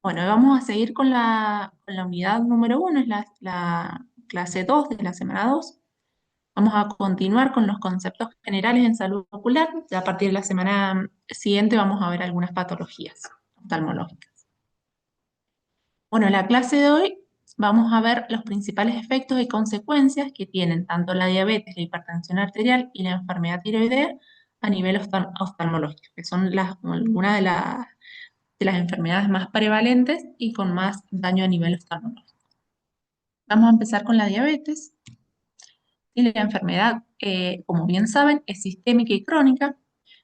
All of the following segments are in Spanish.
Bueno, vamos a seguir con la unidad número uno, es la clase 2 de la semana 2. Vamos a continuar con los conceptos generales en salud ocular. Ya a partir de la semana siguiente vamos a ver algunas patologías oftalmológicas. Bueno, en la clase de hoy vamos a ver los principales efectos y consecuencias que tienen tanto la diabetes, la hipertensión arterial y la enfermedad tiroidea a nivel oftalmológico, que son algunas de las enfermedades más prevalentes y con más daño a nivel oftalmológico. Vamos a empezar con la diabetes. Y la enfermedad, como bien saben, es sistémica y crónica.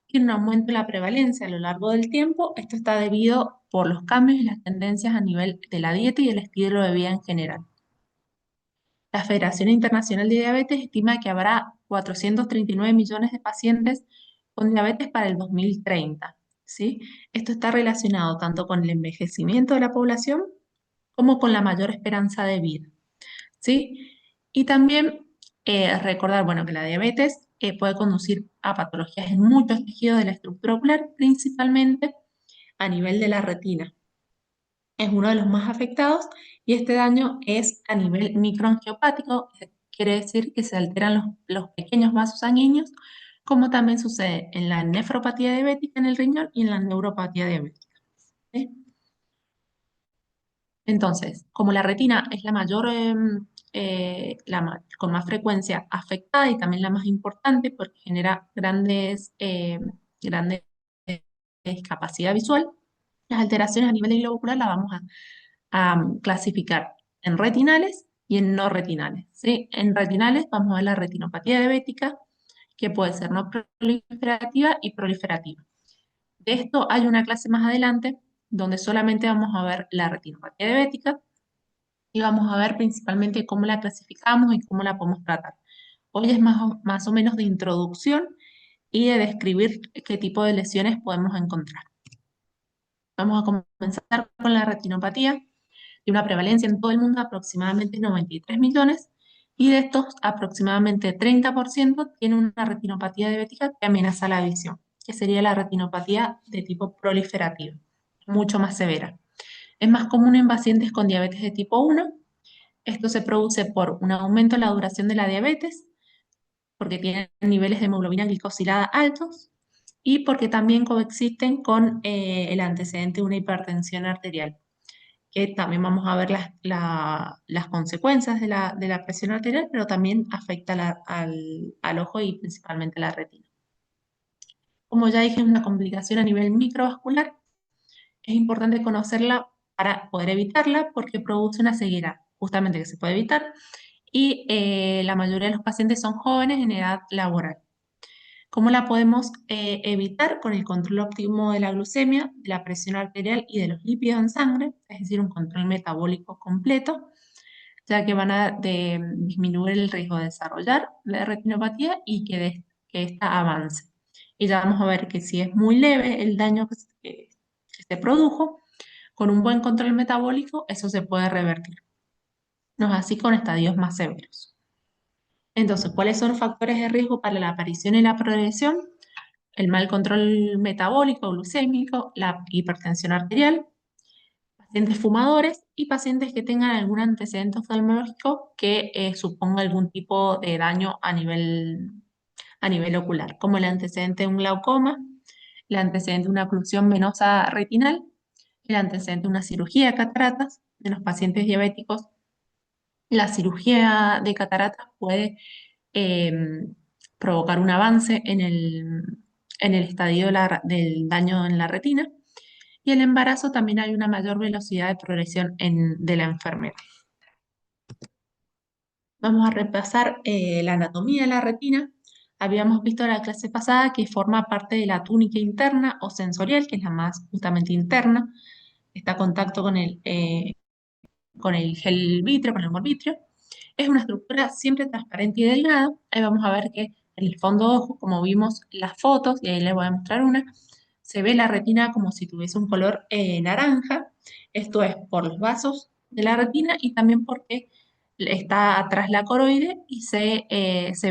Tiene un aumento de la prevalencia a lo largo del tiempo. Esto está debido por los cambios y las tendencias a nivel de la dieta y el estilo de vida en general. La Federación Internacional de Diabetes estima que habrá 439 millones de pacientes con diabetes para el 2030, ¿sí? Esto está relacionado tanto con el envejecimiento de la población como con la mayor esperanza de vida, ¿sí? Y también recordar, bueno, que la diabetes puede conducir a patologías en muchos tejidos de la estructura ocular, principalmente a nivel de la retina. Es uno de los más afectados y este daño es a nivel microangiopático, quiere decir que se alteran los pequeños vasos sanguíneos, como también sucede en la nefropatía diabética en el riñón y en la neuropatía diabética, ¿sí? Entonces, como la retina es la mayor, con más frecuencia afectada y también la más importante porque genera grandes discapacidad visual, las alteraciones a nivel del globo ocular las vamos a clasificar en retinales y en no retinales, ¿sí? En retinales vamos a ver la retinopatía diabética, que puede ser no proliferativa y proliferativa. De esto hay una clase más adelante donde solamente vamos a ver la retinopatía diabética y vamos a ver principalmente cómo la clasificamos y cómo la podemos tratar. Hoy es más o menos de introducción y de describir qué tipo de lesiones podemos encontrar. Vamos a comenzar con la retinopatía, de una prevalencia en todo el mundo de aproximadamente 93 millones, y de estos aproximadamente 30% tienen una retinopatía diabética que amenaza la visión, que sería la retinopatía de tipo proliferativa, mucho más severa. Es más común en pacientes con diabetes de tipo 1. Esto se produce por un aumento en la duración de la diabetes, porque tienen niveles de hemoglobina glicosilada altos y porque también coexisten con el antecedente de una hipertensión arterial, que también vamos a ver las consecuencias de la presión arterial, pero también afecta al ojo y principalmente a la retina. Como ya dije, es una complicación a nivel microvascular. Es importante conocerla para poder evitarla porque produce una ceguera, justamente que se puede evitar, y la mayoría de los pacientes son jóvenes en edad laboral. ¿Cómo la podemos evitar? Con el control óptimo de la glucemia, de la presión arterial y de los lípidos en sangre, es decir, un control metabólico completo, ya que van a disminuir el riesgo de desarrollar la retinopatía y que ésta avance. Y ya vamos a ver que si es muy leve el daño que se produjo, con un buen control metabólico, eso se puede revertir. No es así con estadios más severos. Entonces, ¿cuáles son los factores de riesgo para la aparición y la progresión? El mal control metabólico, glucémico, la hipertensión arterial, pacientes fumadores y pacientes que tengan algún antecedente oftalmológico que suponga algún tipo de daño a nivel ocular, como el antecedente de un glaucoma, el antecedente de una oclusión venosa retinal, el antecedente de una cirugía de cataratas. En los pacientes diabéticos, la cirugía de cataratas puede eh, provocar un avance en el estadio del daño en la retina. Y el embarazo también hay una mayor velocidad de progresión de la enfermedad. Vamos a repasar la anatomía de la retina. Habíamos visto en la clase pasada que forma parte de la túnica interna o sensorial, que es la más justamente interna. Está en contacto con el gel vítreo, con el humor vítreo. Es una estructura siempre transparente y delgada. Ahí vamos a ver que en el fondo ojo, como vimos las fotos, y ahí les voy a mostrar una, se ve la retina como si tuviese un color naranja. Esto es por los vasos de la retina y también porque está atrás la coroide y se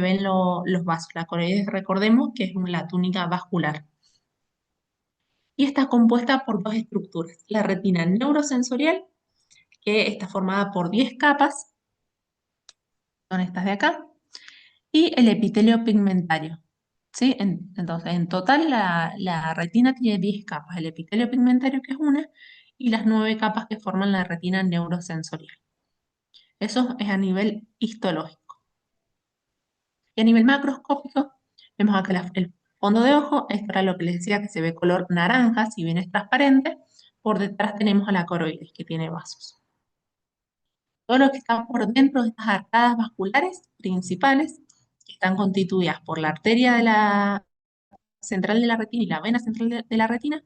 ven los vasos. La coroide, recordemos que es la túnica vascular. y está compuesta por dos estructuras. La retina neurosensorial, que está formada por 10 capas, son estas de acá, y el epitelio pigmentario. ¿Sí? Entonces, en total la retina tiene 10 capas, el epitelio pigmentario que es una, y las 9 capas que forman la retina neurosensorial. Eso es a nivel histológico. Y a nivel macroscópico, vemos acá el fondo de ojo, esto era lo que les decía que se ve color naranja, si bien es transparente. Por detrás tenemos a la coroides, que tiene vasos. Todo lo que está por dentro de estas arcadas vasculares principales están constituidas por la arteria de la central de la retina y la vena central de la retina.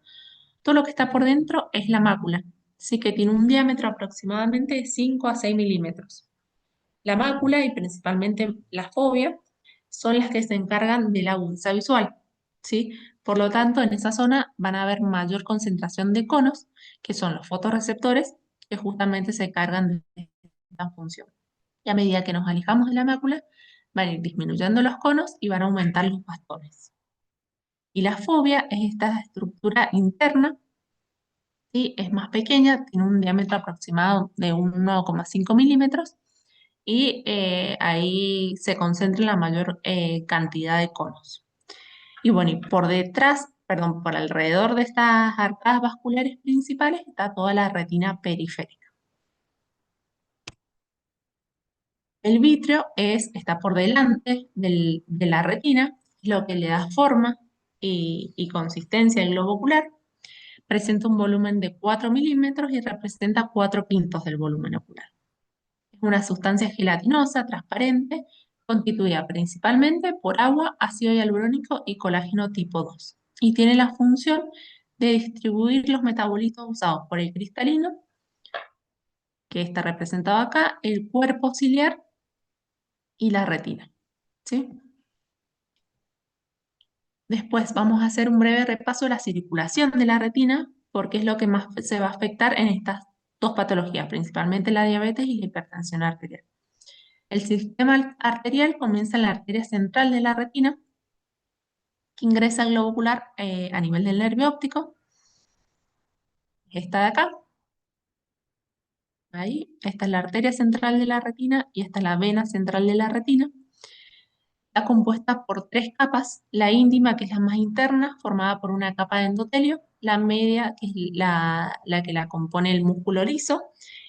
Todo lo que está por dentro es la mácula, sí que tiene un diámetro aproximadamente de 5 a 6 milímetros. La mácula y principalmente la fovea son las que se encargan de la agudeza visual, ¿sí? Por lo tanto, en esa zona van a haber mayor concentración de conos, que son los fotorreceptores, que justamente se cargan de esta función. Y a medida que nos alejamos de la mácula, van a ir disminuyendo los conos y van a aumentar los bastones. Y la fovea es esta estructura interna, ¿sí? Es más pequeña, tiene un diámetro aproximado de 1,5 milímetros y ahí se concentra la mayor cantidad de conos. Y bueno, y por detrás, perdón, por alrededor de estas arcadas vasculares principales está toda la retina periférica. El vítreo está por delante de la retina, es lo que le da forma y consistencia al globo ocular. Presenta un volumen de 4 milímetros y representa 4 quintos del volumen ocular. Es una sustancia gelatinosa, transparente, constituida principalmente por agua, ácido hialurónico y colágeno tipo 2. Y tiene la función de distribuir los metabolitos usados por el cristalino, que está representado acá, el cuerpo ciliar y la retina. ¿Sí? Después vamos a hacer un breve repaso de la circulación de la retina, porque es lo que más se va a afectar en estas dos patologías, principalmente la diabetes y la hipertensión arterial. El sistema arterial comienza en la arteria central de la retina, que ingresa al globo ocular a nivel del nervio óptico. Esta de acá, ahí, esta es la arteria central de la retina y esta es la vena central de la retina. Está compuesta por tres capas, la íntima, que es la más interna, formada por una capa de endotelio, la media, que es la que la compone el músculo liso,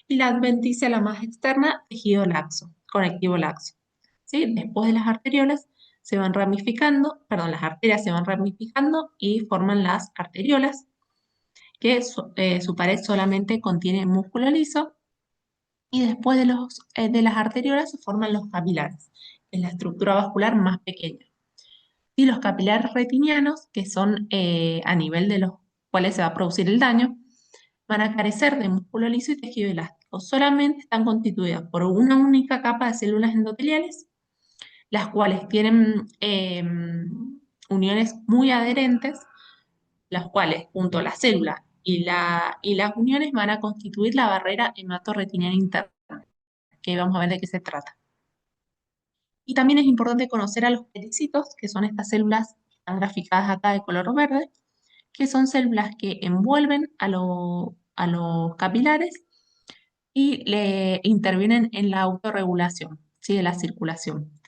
y la adventicia, la más externa, tejido laxo, conectivo laxo. ¿Sí? Después de las arteriolas se van ramificando, perdón, las arterias se van ramificando y forman las arteriolas, que su pared solamente contiene músculo liso, y después de las arteriolas se forman los capilares, que es la estructura vascular más pequeña. Y los capilares retinianos, que son a nivel de los cuales se va a producir el daño, van a carecer de músculo liso y tejido elástico. Solamente están constituidas por una única capa de células endoteliales, las cuales tienen uniones muy adherentes, las cuales junto a la célula y las uniones van a constituir la barrera hematorretiniana interna, que vamos a ver de qué se trata. Y también es importante conocer a los pericitos, que son estas células que están graficadas acá de color verde, que son células que envuelven a los capilares y le intervienen en la autorregulación, ¿sí? De la circulación.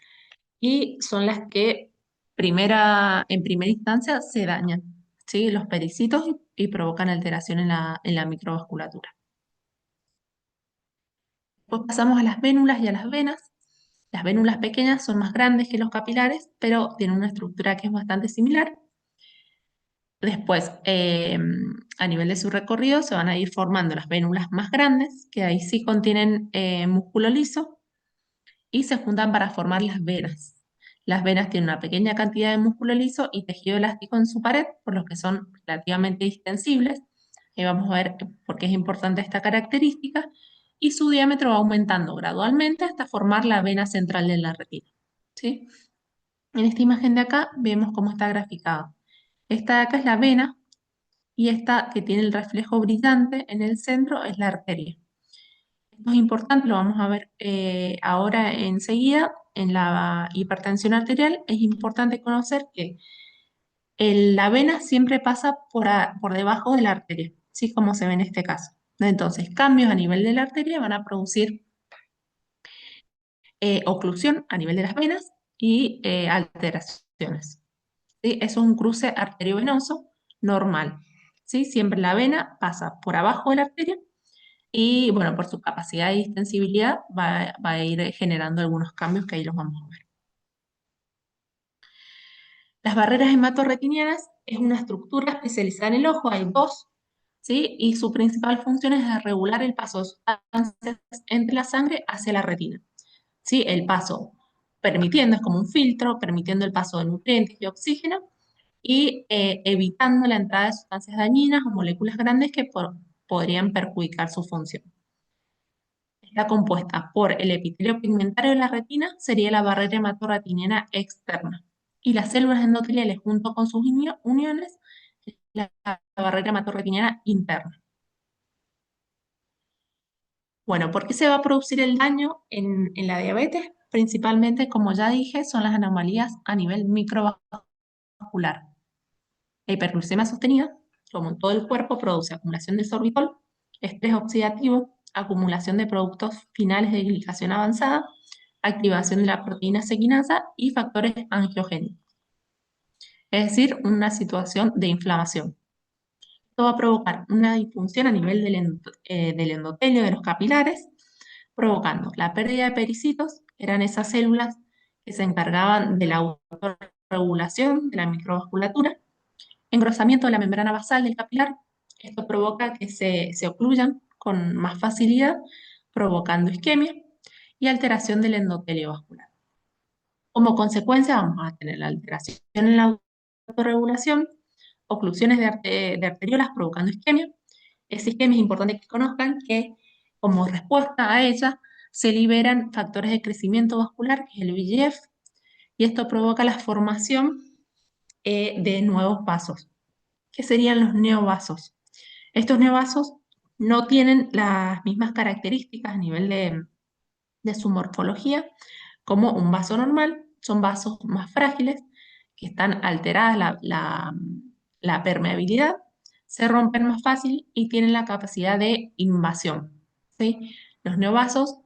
Y son las que en primera instancia se dañan, ¿sí? Los pericitos y provocan alteración en la microvasculatura. Después pasamos a las vénulas y a las venas. Las vénulas pequeñas son más grandes que los capilares, pero tienen una estructura que es bastante similar. Después, a nivel de su recorrido, se van a ir formando las vénulas más grandes, que ahí sí contienen músculo liso, y se juntan para formar las venas. Las venas tienen una pequeña cantidad de músculo liso y tejido elástico en su pared, por lo que son relativamente distensibles. Vamos a ver por qué es importante esta característica. Y su diámetro va aumentando gradualmente hasta formar la vena central de la retina. ¿Sí? En esta imagen de acá vemos cómo está graficado. Esta de acá es la vena y esta que tiene el reflejo brillante en el centro es la arteria. Esto es importante, lo vamos a ver ahora enseguida. En la hipertensión arterial es importante conocer que La vena siempre pasa por debajo de la arteria, ¿sí? Como se ve en este caso. Entonces, cambios a nivel de la arteria van a producir oclusión a nivel de las venas y alteraciones. ¿Sí? Eso es un cruce arteriovenoso normal. ¿Sí? Siempre la vena pasa por abajo de la arteria y, bueno, por su capacidad de distensibilidad va a ir generando algunos cambios que ahí los vamos a ver. Las barreras hematorretinianas es una estructura especializada en el ojo, hay dos, ¿sí? Y su principal función es de regular el paso de sustancias entre la sangre hacia la retina. ¿Sí? El paso permitiendo, es como un filtro, permitiendo el paso de nutrientes y oxígeno y evitando la entrada de sustancias dañinas o moléculas grandes que podrían perjudicar su función. Está compuesta por el epitelio pigmentario de la retina, sería la barrera hematorretiniana externa, y las células endoteliales junto con sus uniones, la barrera hematorretiniana interna. Bueno, ¿por qué se va a producir el daño en la diabetes? Principalmente, como ya dije, son las anomalías a nivel microvascular. La hiperglucemia sostenida, como en todo el cuerpo, produce acumulación de sorbitol, estrés oxidativo, acumulación de productos finales de glicación avanzada, activación de la proteína sequinasa y factores angiogénicos. Es decir, una situación de inflamación. Esto va a provocar una disfunción a nivel del endotelio de los capilares, provocando la pérdida de pericitos, que eran esas células que se encargaban de la autorregulación de la microvasculatura, engrosamiento de la membrana basal del capilar. Esto provoca que se ocluyan con más facilidad, provocando isquemia y alteración del endotelio vascular. Como consecuencia, vamos a tener la alteración en la autorregulación, oclusiones de arteriolas provocando isquemia. Esa isquemia es importante que conozcan que, como respuesta a ella, se liberan factores de crecimiento vascular, que es el VEGF, y esto provoca la formación de nuevos vasos, que serían los neovasos. Estos neovasos no tienen las mismas características a nivel de su morfología como un vaso normal, son vasos más frágiles, que están alteradas la permeabilidad, se rompen más fácil y tienen la capacidad de invasión. ¿Sí? Los neovasos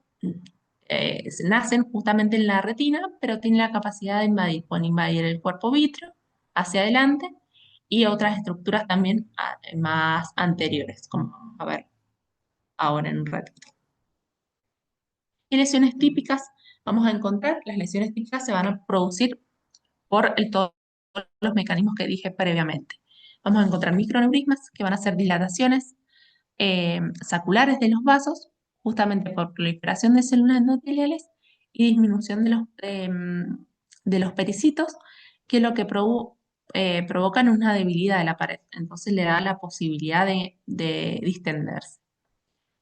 nacen justamente en la retina, pero tienen la capacidad de invadir, pueden invadir el cuerpo vítreo hacia adelante y otras estructuras también más anteriores, como vamos a ver ahora en un ratito. ¿Qué lesiones típicas vamos a encontrar? Las lesiones típicas se van a producir por todos los mecanismos que dije previamente. Vamos a encontrar microneurismas, que van a ser dilataciones saculares de los vasos, justamente por proliferación de células endoteliales y disminución de los pericitos, que lo que provocan es una debilidad de la pared. Entonces le da la posibilidad de distenderse.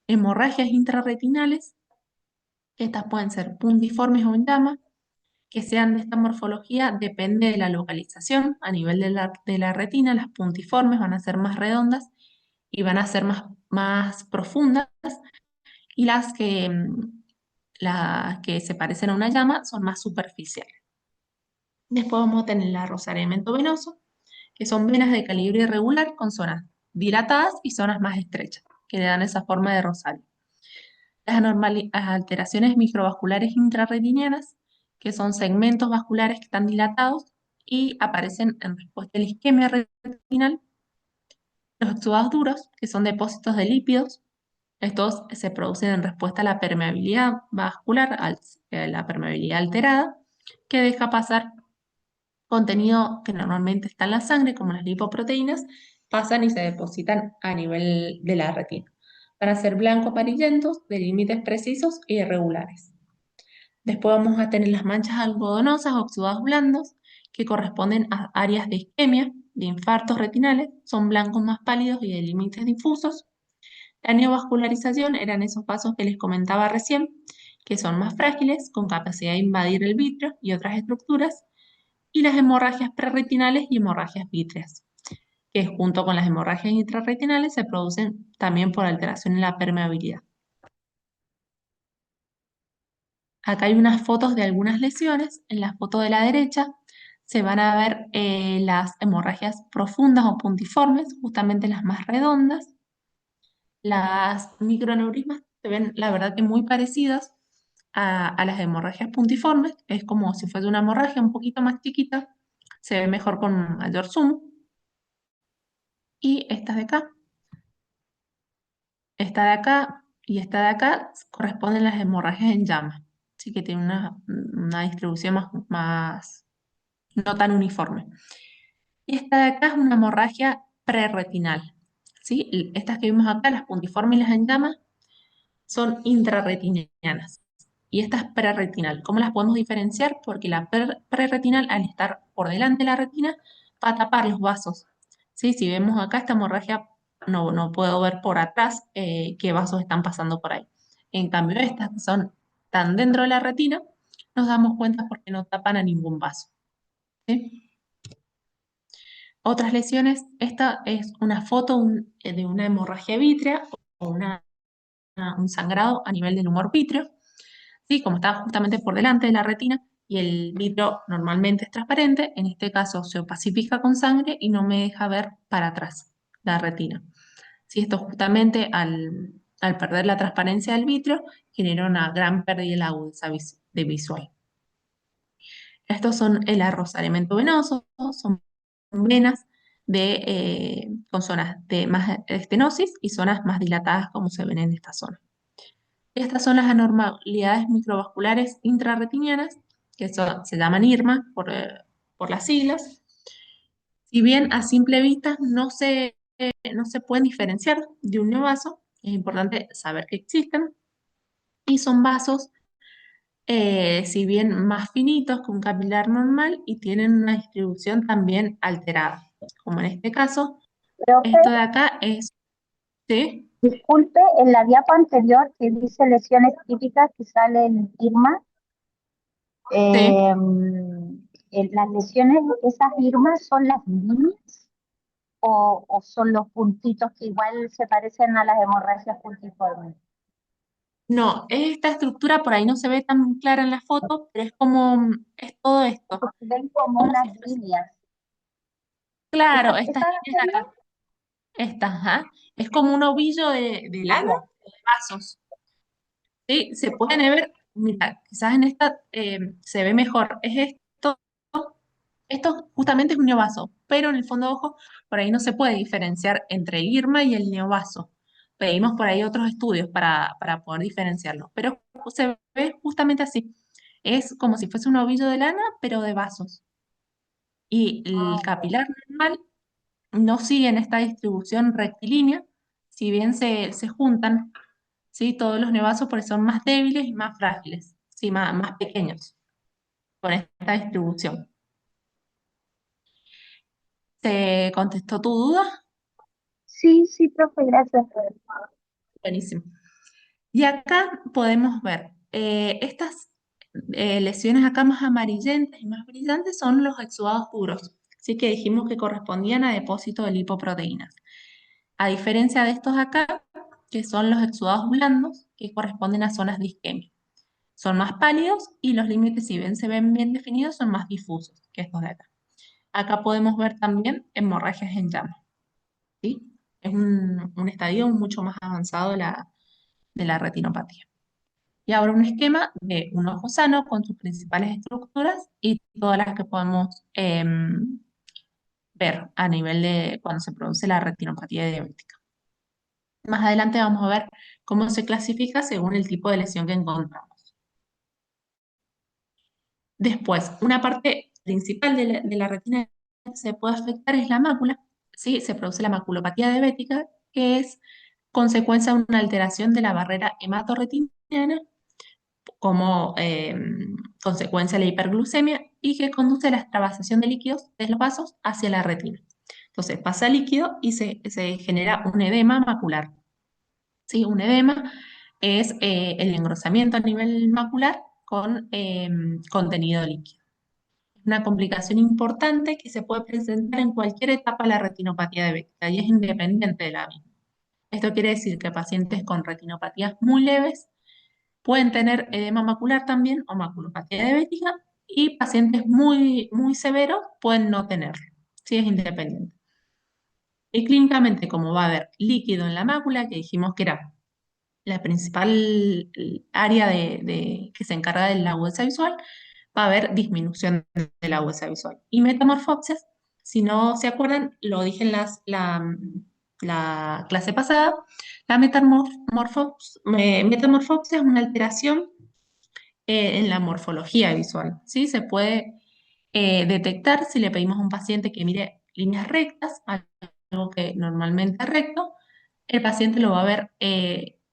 Hemorragias intrarretinales, estas pueden ser puntiformes o en llama, que sean de esta morfología depende de la localización. A nivel de la retina, las puntiformes van a ser más redondas y van a ser más profundas, y las que se parecen a una llama son más superficiales. Después vamos a tener el arrozamiento venoso, que son venas de calibre irregular con zonas dilatadas y zonas más estrechas, que le dan esa forma de rosario. Las alteraciones microvasculares intrarretinianas, que son segmentos vasculares que están dilatados y aparecen en respuesta a la isquemia retinal. Los exudados duros, que son depósitos de lípidos, estos se producen en respuesta a la permeabilidad vascular, la permeabilidad alterada, que deja pasar contenido que normalmente está en la sangre, como las lipoproteínas, pasan y se depositan a nivel de la retina. Van a ser blanco-amarillentos, de límites precisos y irregulares. Después vamos a tener las manchas algodonosas o exudados blandos, que corresponden a áreas de isquemia, de infartos retinales, son blancos más pálidos y de límites difusos. La neovascularización eran esos vasos que les comentaba recién, que son más frágiles, con capacidad de invadir el vitrio y otras estructuras, y las hemorragias prerretinales y hemorragias vítreas, que junto con las hemorragias intrarretinales se producen también por alteración en la permeabilidad. Acá hay unas fotos de algunas lesiones. En la foto de la derecha se van a ver las hemorragias profundas o puntiformes, justamente las más redondas. Las microaneurismas se ven, la verdad, que muy parecidas a las hemorragias puntiformes. Es como si fuese una hemorragia un poquito más chiquita, se ve mejor con mayor zoom. Y estas de acá, esta de acá y esta de acá corresponden a las hemorragias en llama. Así que tienen una distribución no tan uniforme. Y esta de acá es una hemorragia prerretinal. ¿Sí? Estas que vimos acá, las puntiformes y las en llama, son intrarretinianas. Y esta es prerretinal. ¿Cómo las podemos diferenciar? Porque la prerretinal, al estar por delante de la retina, va a tapar los vasos. ¿Sí? Si vemos acá esta hemorragia, no puedo ver por atrás qué vasos están pasando por ahí. En cambio, estas que están dentro de la retina, nos damos cuenta porque no tapan a ningún vaso. ¿Sí? Otras lesiones, esta es una foto de una hemorragia vítrea o un sangrado a nivel del humor vítreo. ¿Sí? Como está justamente por delante de la retina y el vitrio normalmente es transparente, en este caso se opacifica con sangre y no me deja ver para atrás la retina. ¿Sí? Esto justamente al perder la transparencia del vitrio genera una gran pérdida de la agudeza de visual. Estos son el arrozamiento venoso, son venas con zonas de más estenosis y zonas más dilatadas como se ven en esta zona. Estas son las anormalidades microvasculares intrarretinianas, que se llaman IRMA por las siglas. Si bien a simple vista no se pueden diferenciar de un neovaso, es importante saber que existen, y son vasos, si bien más finitos que un capilar normal, y tienen una distribución también alterada, como en este caso, Profe, esto de acá es, ¿sí? disculpe, en la diapo anterior que dice lesiones típicas que sale en Irma, Sí. eh, las lesiones, esas Irmas son las líneas o son los puntitos que igual se parecen a las hemorragias puntiformes. No, esta estructura por ahí no se ve tan clara en la foto, pero es como, es todo esto. Porque se ven como Como unas si fuese, líneas. claro, ¿Esas, estas esas líneas son de acá, estas, ajá, es como un ovillo de lana, de vasos, ¿sí? Se pueden ver, mira, quizás en esta se ve mejor, es esto, esto justamente es un neovaso, pero en el fondo de ojo, por ahí no se puede diferenciar entre el IRMA y el neovaso. Pedimos por ahí otros estudios para poder diferenciarlo, pero se ve justamente así. Es como si fuese un ovillo de lana, pero de vasos. Y el capilar normal no sigue en esta distribución rectilínea, si bien se juntan, ¿sí? Todos los neovasos porque son más débiles y más frágiles, ¿sí? Más pequeños, con esta distribución. ¿Se contestó tu duda? Sí, sí, profe, gracias. Buenísimo. Y acá podemos ver estas lesiones acá más amarillentas y más brillantes son los exudados duros, sí que dijimos que correspondían a depósitos de lipoproteínas. A diferencia de estos acá, que son los exudados blandos, que corresponden a zonas de isquemia. Son más pálidos y los límites, si bien se ven bien definidos, son más difusos que estos de acá. Acá podemos ver también hemorragias en llama, ¿sí? Es un estadio mucho más avanzado de la retinopatía. Y ahora un esquema de un ojo sano con sus principales estructuras y todas las que podemos ver a nivel de cuando se produce la retinopatía diabética. Más adelante vamos a ver cómo se clasifica según el tipo de lesión que encontramos. Después, una parte principal de la retina que se puede afectar es la mácula, ¿sí? Se produce la maculopatía diabética, que es consecuencia de una alteración de la barrera hematorretiniana como consecuencia de la hiperglucemia y que conduce a la extravasación de líquidos de los vasos hacia la retina. Entonces pasa líquido y se genera un edema macular. ¿Sí? Un edema es el engrosamiento a nivel macular con contenido líquido. Es una complicación importante que se puede presentar en cualquier etapa de la retinopatía diabética y es independiente de la misma. Esto quiere decir que pacientes con retinopatías muy leves pueden tener edema macular también o maculopatía diabética y pacientes muy, muy severos pueden no tenerlo, si es independiente. Y clínicamente, como va a haber líquido en la mácula, que dijimos que era la principal área que se encarga de la agudeza visual, va a haber disminución de la agudeza visual. Y metamorfopsis, si no se acuerdan, lo dije en la clase pasada, la metamorfopsis es una alteración en la morfología visual, ¿sí? Se puede detectar si le pedimos a un paciente que mire líneas rectas, algo que normalmente es recto, el paciente lo va a ver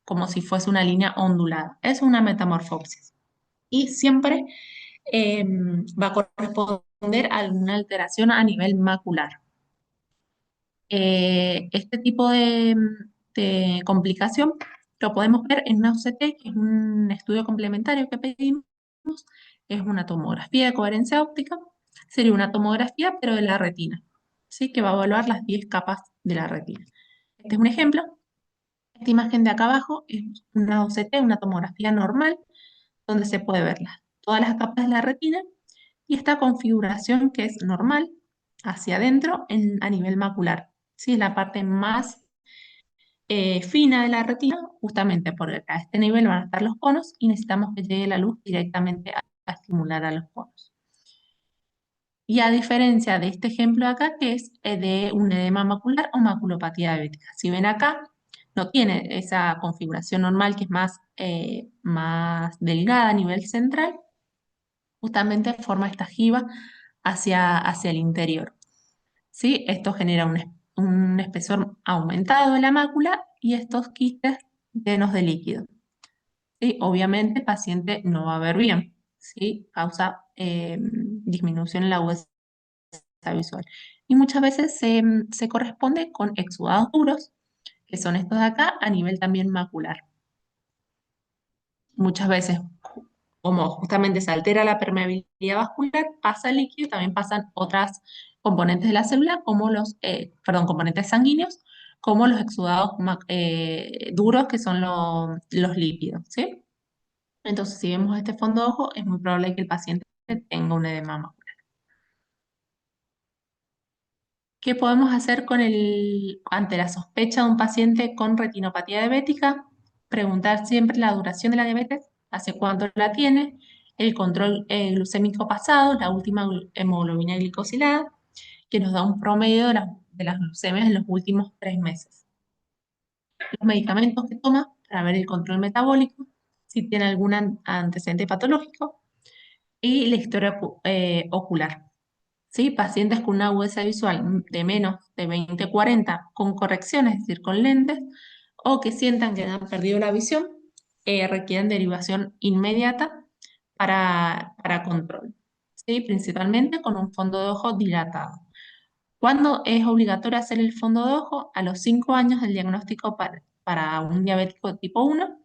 como si fuese una línea ondulada. Es una metamorfosis. Y siempre va a corresponder a alguna alteración a nivel macular. Este tipo de complicación lo podemos ver en una UCT, que es un estudio complementario que pedimos, es una tomografía de coherencia óptica, sería una tomografía pero de la retina, ¿sí? Que va a evaluar las 10 capas de la retina. Este es un ejemplo. Esta imagen de acá abajo es una OCT, una tomografía normal, donde se puede ver todas las capas de la retina y esta configuración que es normal hacia adentro a nivel macular. ¿Sí? Es la parte más fina de la retina, justamente porque a este nivel van a estar los conos y necesitamos que llegue la luz directamente a estimular a los conos. Y a diferencia de este ejemplo de acá, que es de un edema macular o maculopatía diabética. Si ven acá, no tiene esa configuración normal que es más delgada a nivel central, justamente forma esta jiba hacia el interior. ¿Sí? Esto genera un espesor aumentado de la mácula y estos quistes llenos de líquido. ¿Sí? Obviamente el paciente no va a ver bien, ¿sí? Causa disminución en la agudeza visual. Y muchas veces se corresponde con exudados duros, que son estos de acá, a nivel también macular. Muchas veces, como justamente se altera la permeabilidad vascular, pasa el líquido y también pasan otras componentes de la célula, como componentes sanguíneos, como los exudados duros, que son los lípidos, ¿sí? Entonces, si vemos este fondo de ojo, es muy probable que el paciente tenga un edema macular. ¿Qué podemos hacer ante la sospecha de un paciente con retinopatía diabética? Preguntar siempre la duración de la diabetes, hace cuánto la tiene, el control glucémico pasado, la última hemoglobina glicosilada, que nos da un promedio de las glucemias en los últimos 3 meses. Los medicamentos que toma para ver el control metabólico, si tiene algún antecedente patológico, y la historia ocular. ¿Sí? Pacientes con una agudeza visual de menos de 20/40 con correcciones, es decir, con lentes, o que sientan que han perdido la visión, requieren derivación inmediata para control, ¿sí? Principalmente con un fondo de ojo dilatado. ¿Cuándo es obligatorio hacer el fondo de ojo? A los 5 años del diagnóstico para un diabético tipo 1,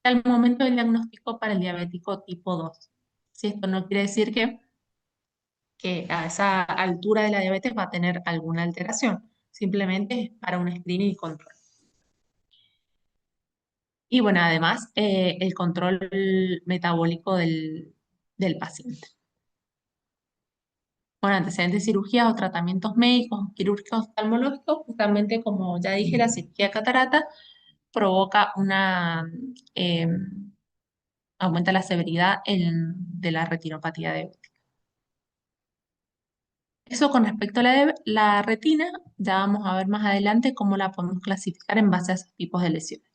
y al momento del diagnóstico para el diabético tipo 2. ¿Sí? Esto no quiere decir que a esa altura de la diabetes va a tener alguna alteración. Simplemente es para un screening y control. Y bueno, además, el control metabólico del paciente. Bueno, antecedentes de cirugías o tratamientos médicos, quirúrgicos, oftalmológicos, justamente como ya dije, la cirugía catarata provoca eh, aumenta la severidad de la retinopatía diabética. Eso con respecto a la retina, ya vamos a ver más adelante cómo la podemos clasificar en base a esos tipos de lesiones.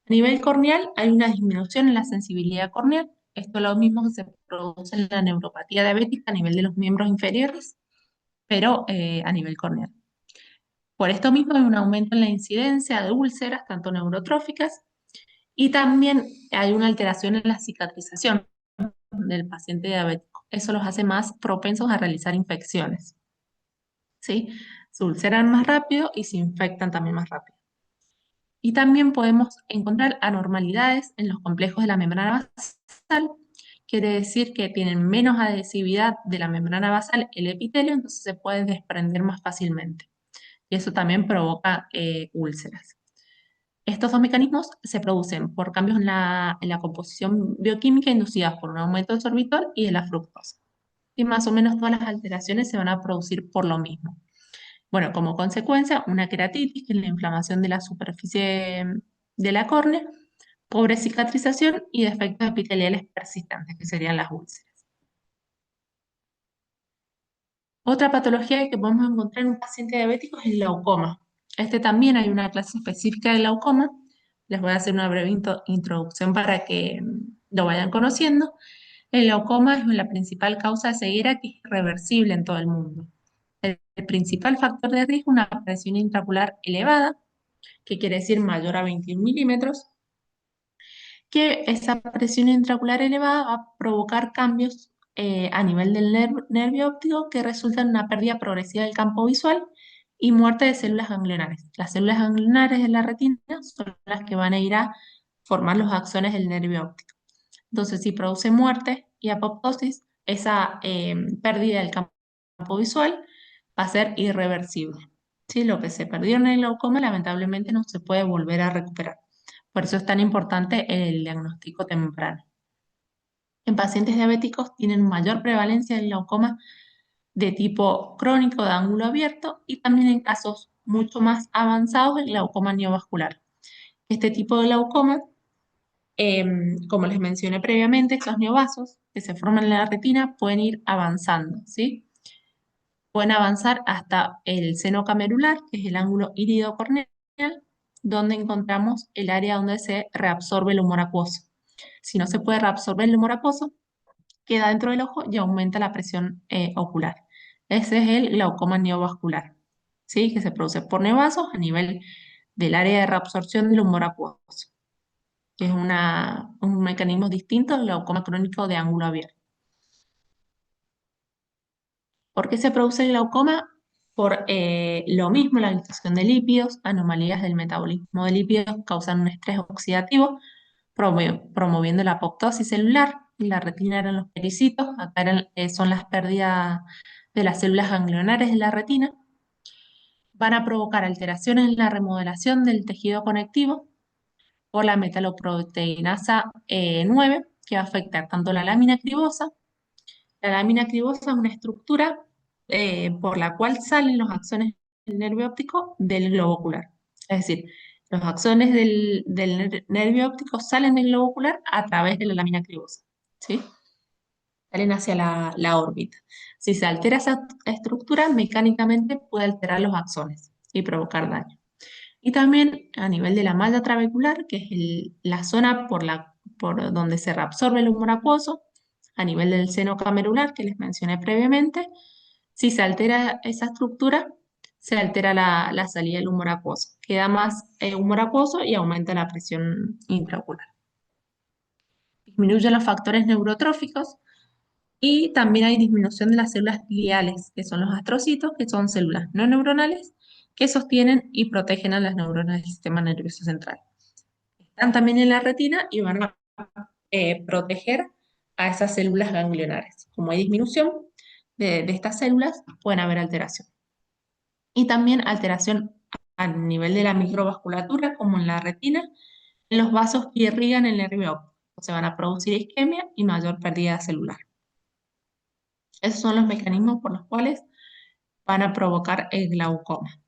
A nivel corneal, hay una disminución en la sensibilidad corneal. Esto es lo mismo que se produce en la neuropatía diabética a nivel de los miembros inferiores, pero a nivel corneal. Por esto mismo hay un aumento en la incidencia de úlceras, tanto neurotróficas, y también hay una alteración en la cicatrización del paciente diabético. Eso los hace más propensos a realizar infecciones, ¿sí? Se ulceran más rápido y se infectan también más rápido. Y también podemos encontrar anormalidades en los complejos de la membrana basal, quiere decir que tienen menos adhesividad de la membrana basal el epitelio, entonces se puede desprender más fácilmente. Y eso también provoca úlceras. Estos dos mecanismos se producen por cambios en la composición bioquímica inducidas por un aumento del sorbitol y de la fructosa. Y más o menos todas las alteraciones se van a producir por lo mismo. Bueno, como consecuencia, una queratitis, que es la inflamación de la superficie de la córnea, pobre cicatrización y defectos epiteliales persistentes, que serían las úlceras. Otra patología que podemos encontrar en un paciente diabético es el glaucoma. Este también hay una clase específica de glaucoma. Les voy a hacer una breve introducción para que lo vayan conociendo. El glaucoma es la principal causa de ceguera que es irreversible en todo el mundo. El principal factor de riesgo es una presión intraocular elevada, que quiere decir mayor a 21 milímetros, que esa presión intraocular elevada va a provocar cambios a nivel del nervio óptico que resultan en una pérdida progresiva del campo visual y muerte de células ganglionares. Las células ganglionares de la retina son las que van a ir a formar los axones del nervio óptico. Entonces, si produce muerte y apoptosis, esa pérdida del campo visual va a ser irreversible. ¿Sí? Lo que se perdió en el glaucoma lamentablemente no se puede volver a recuperar. Por eso es tan importante el diagnóstico temprano. En pacientes diabéticos tienen mayor prevalencia del glaucoma de tipo crónico de ángulo abierto y también en casos mucho más avanzados el glaucoma neovascular. Este tipo de glaucoma, como les mencioné previamente, estos neovasos que se forman en la retina pueden ir avanzando, ¿sí? Pueden avanzar hasta el seno camerular, que es el ángulo irido-corneal, donde encontramos el área donde se reabsorbe el humor acuoso. Si no se puede reabsorber el humor acuoso, queda dentro del ojo y aumenta la presión ocular. Ese es el glaucoma neovascular, ¿sí? Que se produce por neovasos a nivel del área de reabsorción del humor acuoso, que es un mecanismo distinto al glaucoma crónico de ángulo abierto. ¿Por qué se produce el glaucoma? Por lo mismo, la alteración de lípidos, anomalías del metabolismo de lípidos causan un estrés oxidativo, promoviendo la apoptosis celular. La retina eran los pericitos, acá son las pérdidas de las células ganglionares de la retina. Van a provocar alteraciones en la remodelación del tejido conectivo por la metaloproteinasa 9, que va a afectar tanto la lámina cribosa. La lámina cribosa es una estructura por la cual salen los axones del nervio óptico del globo ocular. Es decir, los axones del nervio óptico salen del globo ocular a través de la lámina cribosa, ¿sí? Salen hacia la órbita. Si se altera esa estructura, mecánicamente puede alterar los axones y provocar daño. Y también a nivel de la malla trabecular, que es la zona por donde se reabsorbe el humor acuoso, a nivel del seno camerular, que les mencioné previamente, si se altera esa estructura, se altera la salida del humor acuoso. Queda más humor acuoso y aumenta la presión intraocular. Disminuyen los factores neurotróficos y también hay disminución de las células gliales, que son los astrocitos, que son células no neuronales que sostienen y protegen a las neuronas del sistema nervioso central. Están también en la retina y van a proteger a esas células ganglionares. Como hay disminución de estas células, pueden haber alteración. Y también alteración a nivel de la microvasculatura, como en la retina, en los vasos que irrigan el nervio óptico. Se van a producir isquemia y mayor pérdida celular. Esos son los mecanismos por los cuales van a provocar el glaucoma.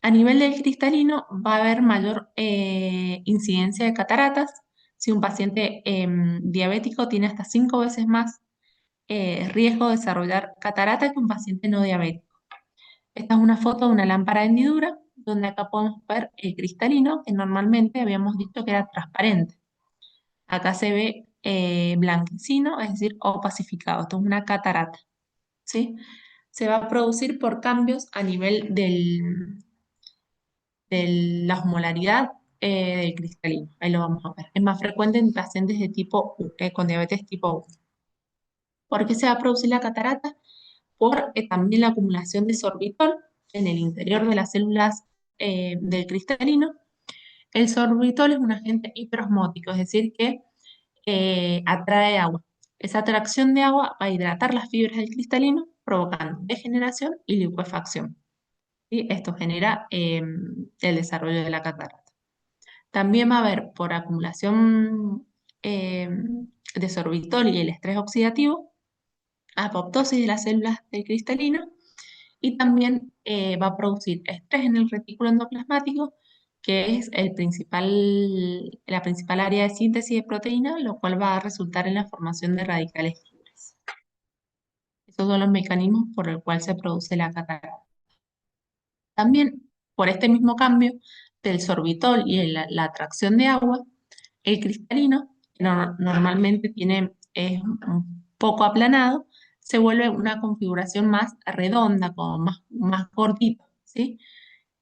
A nivel del cristalino va a haber mayor incidencia de cataratas. Si un paciente diabético tiene hasta 5 veces más riesgo de desarrollar catarata que un paciente no diabético. Esta es una foto de una lámpara de hendidura, donde acá podemos ver el cristalino, que normalmente habíamos dicho que era transparente. Acá se ve blanquecino, es decir, opacificado. Esto es una catarata, ¿sí? Se va a producir por cambios a nivel de la osmolaridad del cristalino. Ahí lo vamos a ver. Es más frecuente en pacientes de tipo U, con diabetes tipo 1. ¿Por qué se va a producir la catarata? Por también la acumulación de sorbitol en el interior de las células del cristalino. El sorbitol es un agente hiperosmótico, es decir, que atrae agua. Esa atracción de agua va a hidratar las fibras del cristalino, provocando degeneración y liquefacción. ¿Sí? Esto genera el desarrollo de la catarata. También va a haber por acumulación eh, de sorbitol y el estrés oxidativo, apoptosis de las células del cristalino y también va a producir estrés en el retículo endoplasmático, que es la principal área de síntesis de proteína, lo cual va a resultar en la formación de radicales libres. Esos son los mecanismos por el cual se produce la catarata. También, por este mismo cambio del sorbitol y la atracción de agua, el cristalino, que normalmente es un poco aplanado, se vuelve una configuración más redonda, como más gordita, ¿sí?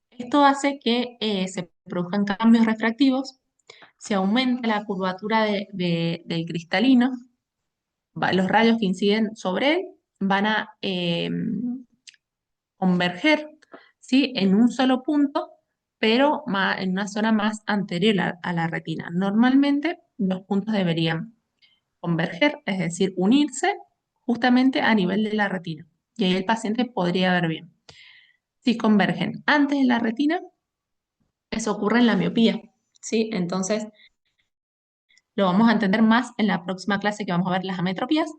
Esto hace que se produzcan cambios refractivos, se aumenta la curvatura del cristalino, los rayos que inciden sobre él van a converger, ¿sí? En un solo punto, pero en una zona más anterior a la retina. Normalmente los puntos deberían converger, es decir, unirse justamente a nivel de la retina. Y ahí el paciente podría ver bien. Si convergen antes de la retina, eso ocurre en la miopía, ¿sí? Entonces, lo vamos a entender más en la próxima clase que vamos a ver las ametropías.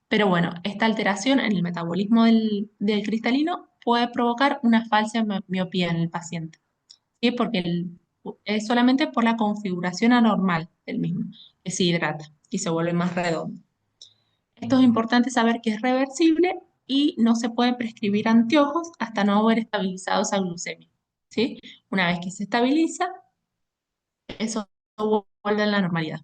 Pero bueno, esta alteración en el metabolismo del cristalino puede provocar una falsa miopía en el paciente, ¿sí? Porque es solamente por la configuración anormal del mismo, que se hidrata y se vuelve más redondo. Esto es importante saber que es reversible y no se puede prescribir anteojos hasta no haber estabilizado esa glucemia, ¿sí? Una vez que se estabiliza, eso vuelve a la normalidad.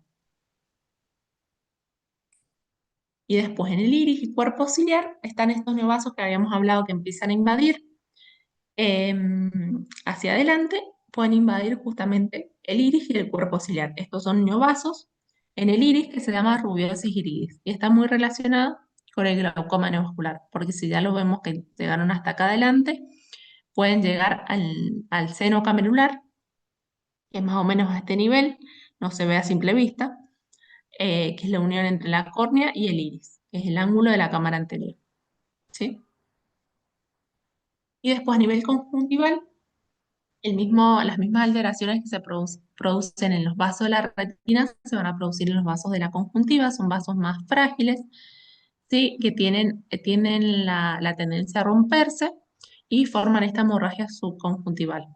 Y después en el iris y cuerpo ciliar están estos neovasos que habíamos hablado que empiezan a invadir hacia adelante, pueden invadir justamente el iris y el cuerpo ciliar. Estos son neovasos en el iris que se llama rubiosis iridis y está muy relacionado con el glaucoma neovascular, porque si ya lo vemos que llegaron hasta acá adelante, pueden llegar al seno camerular, que es más o menos a este nivel, no se ve a simple vista, que es la unión entre la córnea y el iris, que es el ángulo de la cámara anterior, ¿sí? Y después a nivel conjuntival, las mismas alteraciones que se producen en los vasos de la retina se van a producir en los vasos de la conjuntiva, son vasos más frágiles, ¿sí? Que tienen la tendencia a romperse y forman esta hemorragia subconjuntival,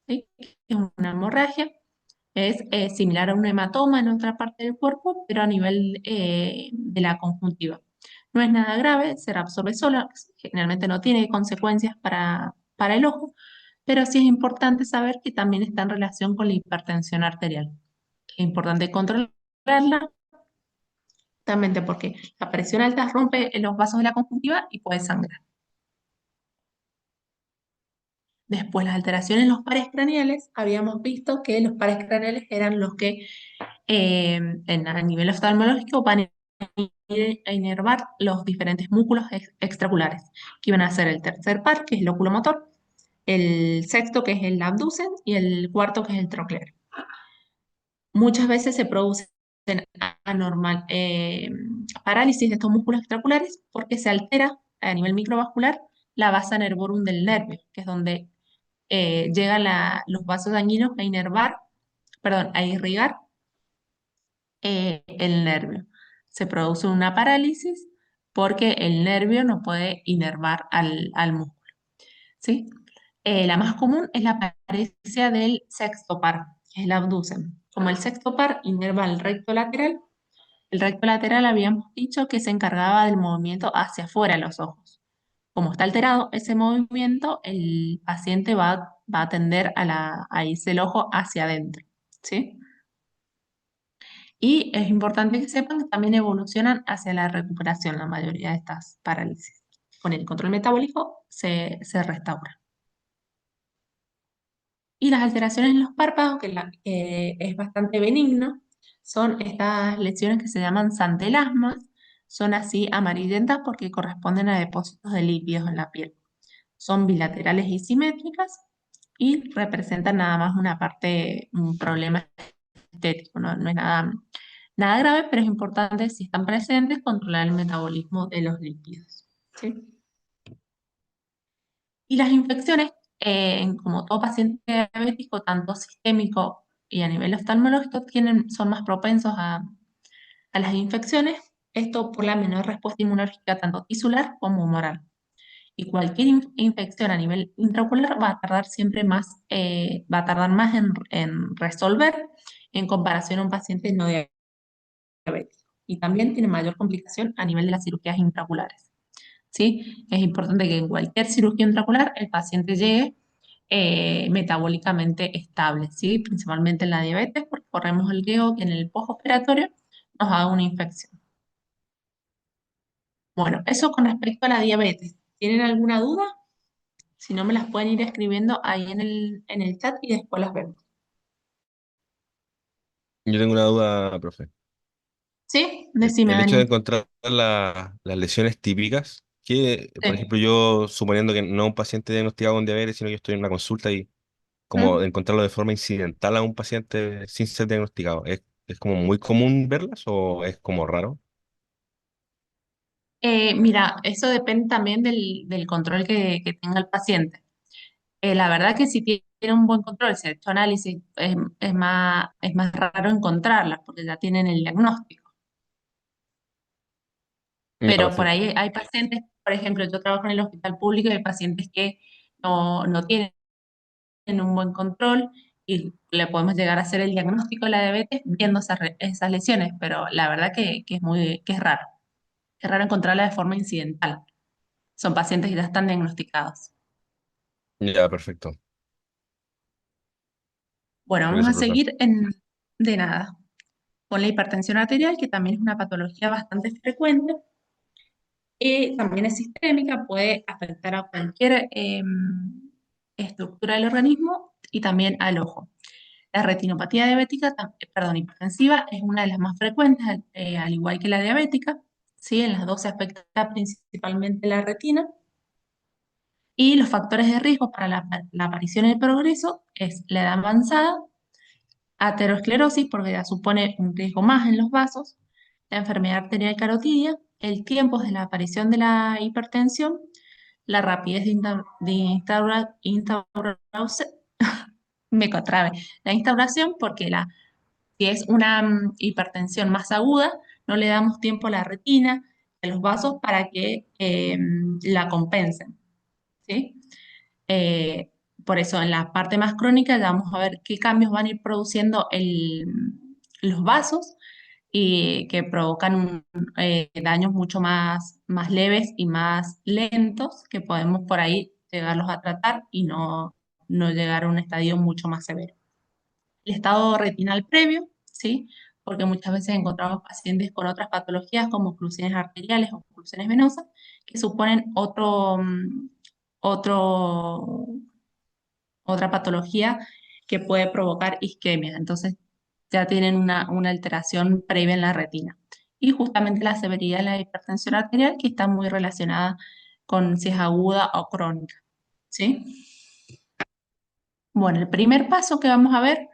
¿sí? Es una hemorragia, es similar a un hematoma en otra parte del cuerpo, pero a nivel de la conjuntiva. No es nada grave, se reabsorbe sola, generalmente no tiene consecuencias para el ojo, pero sí es importante saber que también está en relación con la hipertensión arterial. Es importante controlarla, justamente porque la presión alta rompe los vasos de la conjuntiva y puede sangrar. Después, las alteraciones en los pares craneales, habíamos visto que los pares craneales eran los que a nivel oftalmológico van a inervar los diferentes músculos extraculares, que iban a ser el tercer par, que es el oculomotor, el sexto, que es el abducen, y el cuarto, que es el troclear. Muchas veces se producen anormal, parálisis de estos músculos extraculares porque se altera a nivel microvascular la vasa nervorum del nervio, que es donde llegan los vasos sanguíneos a inervar, perdón, a irrigar el nervio. Se produce una parálisis porque el nervio no puede inervar al músculo, ¿sí? La más común es la paresia del sexto par, que es el abducen. Como el sexto par inerva el recto lateral habíamos dicho que se encargaba del movimiento hacia afuera de los ojos. Como está alterado ese movimiento, el paciente va a tender a irse el ojo hacia adentro, ¿sí? Y es importante que sepan que también evolucionan hacia la recuperación la mayoría de estas parálisis. Con el control metabólico se restaura. Y las alteraciones en los párpados, que es bastante benigno, son estas lesiones que se llaman santelasmas, son así amarillentas porque corresponden a depósitos de lípidos en la piel. Son bilaterales y simétricas y representan nada más un problema estético, no es nada grave, pero es importante si están presentes controlar el metabolismo de los lípidos, ¿sí? Y las infecciones, como todo paciente diabético, tanto sistémico y a nivel oftalmológico son más propensos a las infecciones, esto por la menor respuesta inmunológica tanto tisular como humoral. Y cualquier infección a nivel intraocular va a tardar siempre más, va a tardar más en resolver en comparación a un paciente no diabético. Y también tiene mayor complicación a nivel de las cirugías intraoculares. ¿Sí? Es importante que en cualquier cirugía intraocular el paciente llegue metabólicamente estable, ¿sí? Principalmente en la diabetes, porque corremos el riesgo que en el postoperatorio nos haga una infección. Bueno, eso con respecto a la diabetes. ¿Tienen alguna duda? Si no, me las pueden ir escribiendo ahí en el chat y después las vemos. Yo tengo una duda, profe. ¿Sí? Decime, El hecho de Dani. encontrar las lesiones típicas, que, por Sí. ejemplo, yo suponiendo que no un paciente diagnosticado con diabetes, sino que estoy en una consulta y como de ¿Mm? encontrarlo de forma incidental a un paciente sin ser diagnosticado, es como muy común verlas o es como raro? Mira, eso depende también del control que tenga el paciente. La verdad que si tiene un buen control, si ha hecho análisis, es más raro encontrarlas porque ya tienen el diagnóstico. Ya, Pero por perfecto. ahí hay pacientes, por ejemplo, yo trabajo en el hospital público y hay pacientes que no tienen un buen control y le podemos llegar a hacer el diagnóstico de la diabetes viendo esas lesiones, pero la verdad que es raro. Es raro encontrarla de forma incidental. Son pacientes que ya están diagnosticados. Ya, perfecto. Bueno, vamos Eso, a profe. seguir de nada con la hipertensión arterial, que también es una patología bastante frecuente y también es sistémica, puede afectar a cualquier estructura del organismo y también al ojo. La retinopatía diabética, perdón, hipertensiva, es una de las más frecuentes, al igual que la diabética. ¿Sí? En las dos se afecta principalmente la retina. Y los factores de riesgo para la aparición y el progreso es la edad avanzada, aterosclerosis, porque ya supone un riesgo más en los vasos, la enfermedad arterial carotidia, el tiempo de la aparición de la hipertensión, la rapidez me contrabe, la instauración, porque si es una hipertensión más aguda, no le damos tiempo a la retina, a los vasos para que la compensen, ¿sí? Eh, por eso, en la parte más crónica ya vamos a ver qué cambios van a ir produciendo los vasos y que provocan daños mucho más leves y más lentos que podemos por ahí llegarlos a tratar y no llegar a un estadio mucho más severo. El estado retinal previo, ¿sí? Porque muchas veces encontramos pacientes con otras patologías como oclusiones arteriales o oclusiones venosas que suponen otro, otra patología que puede provocar isquemia. Entonces ya tienen una alteración previa en la retina. Y justamente la severidad de la hipertensión arterial que está muy relacionada con si es aguda o crónica, ¿sí? Bueno, el primer paso que vamos a ver,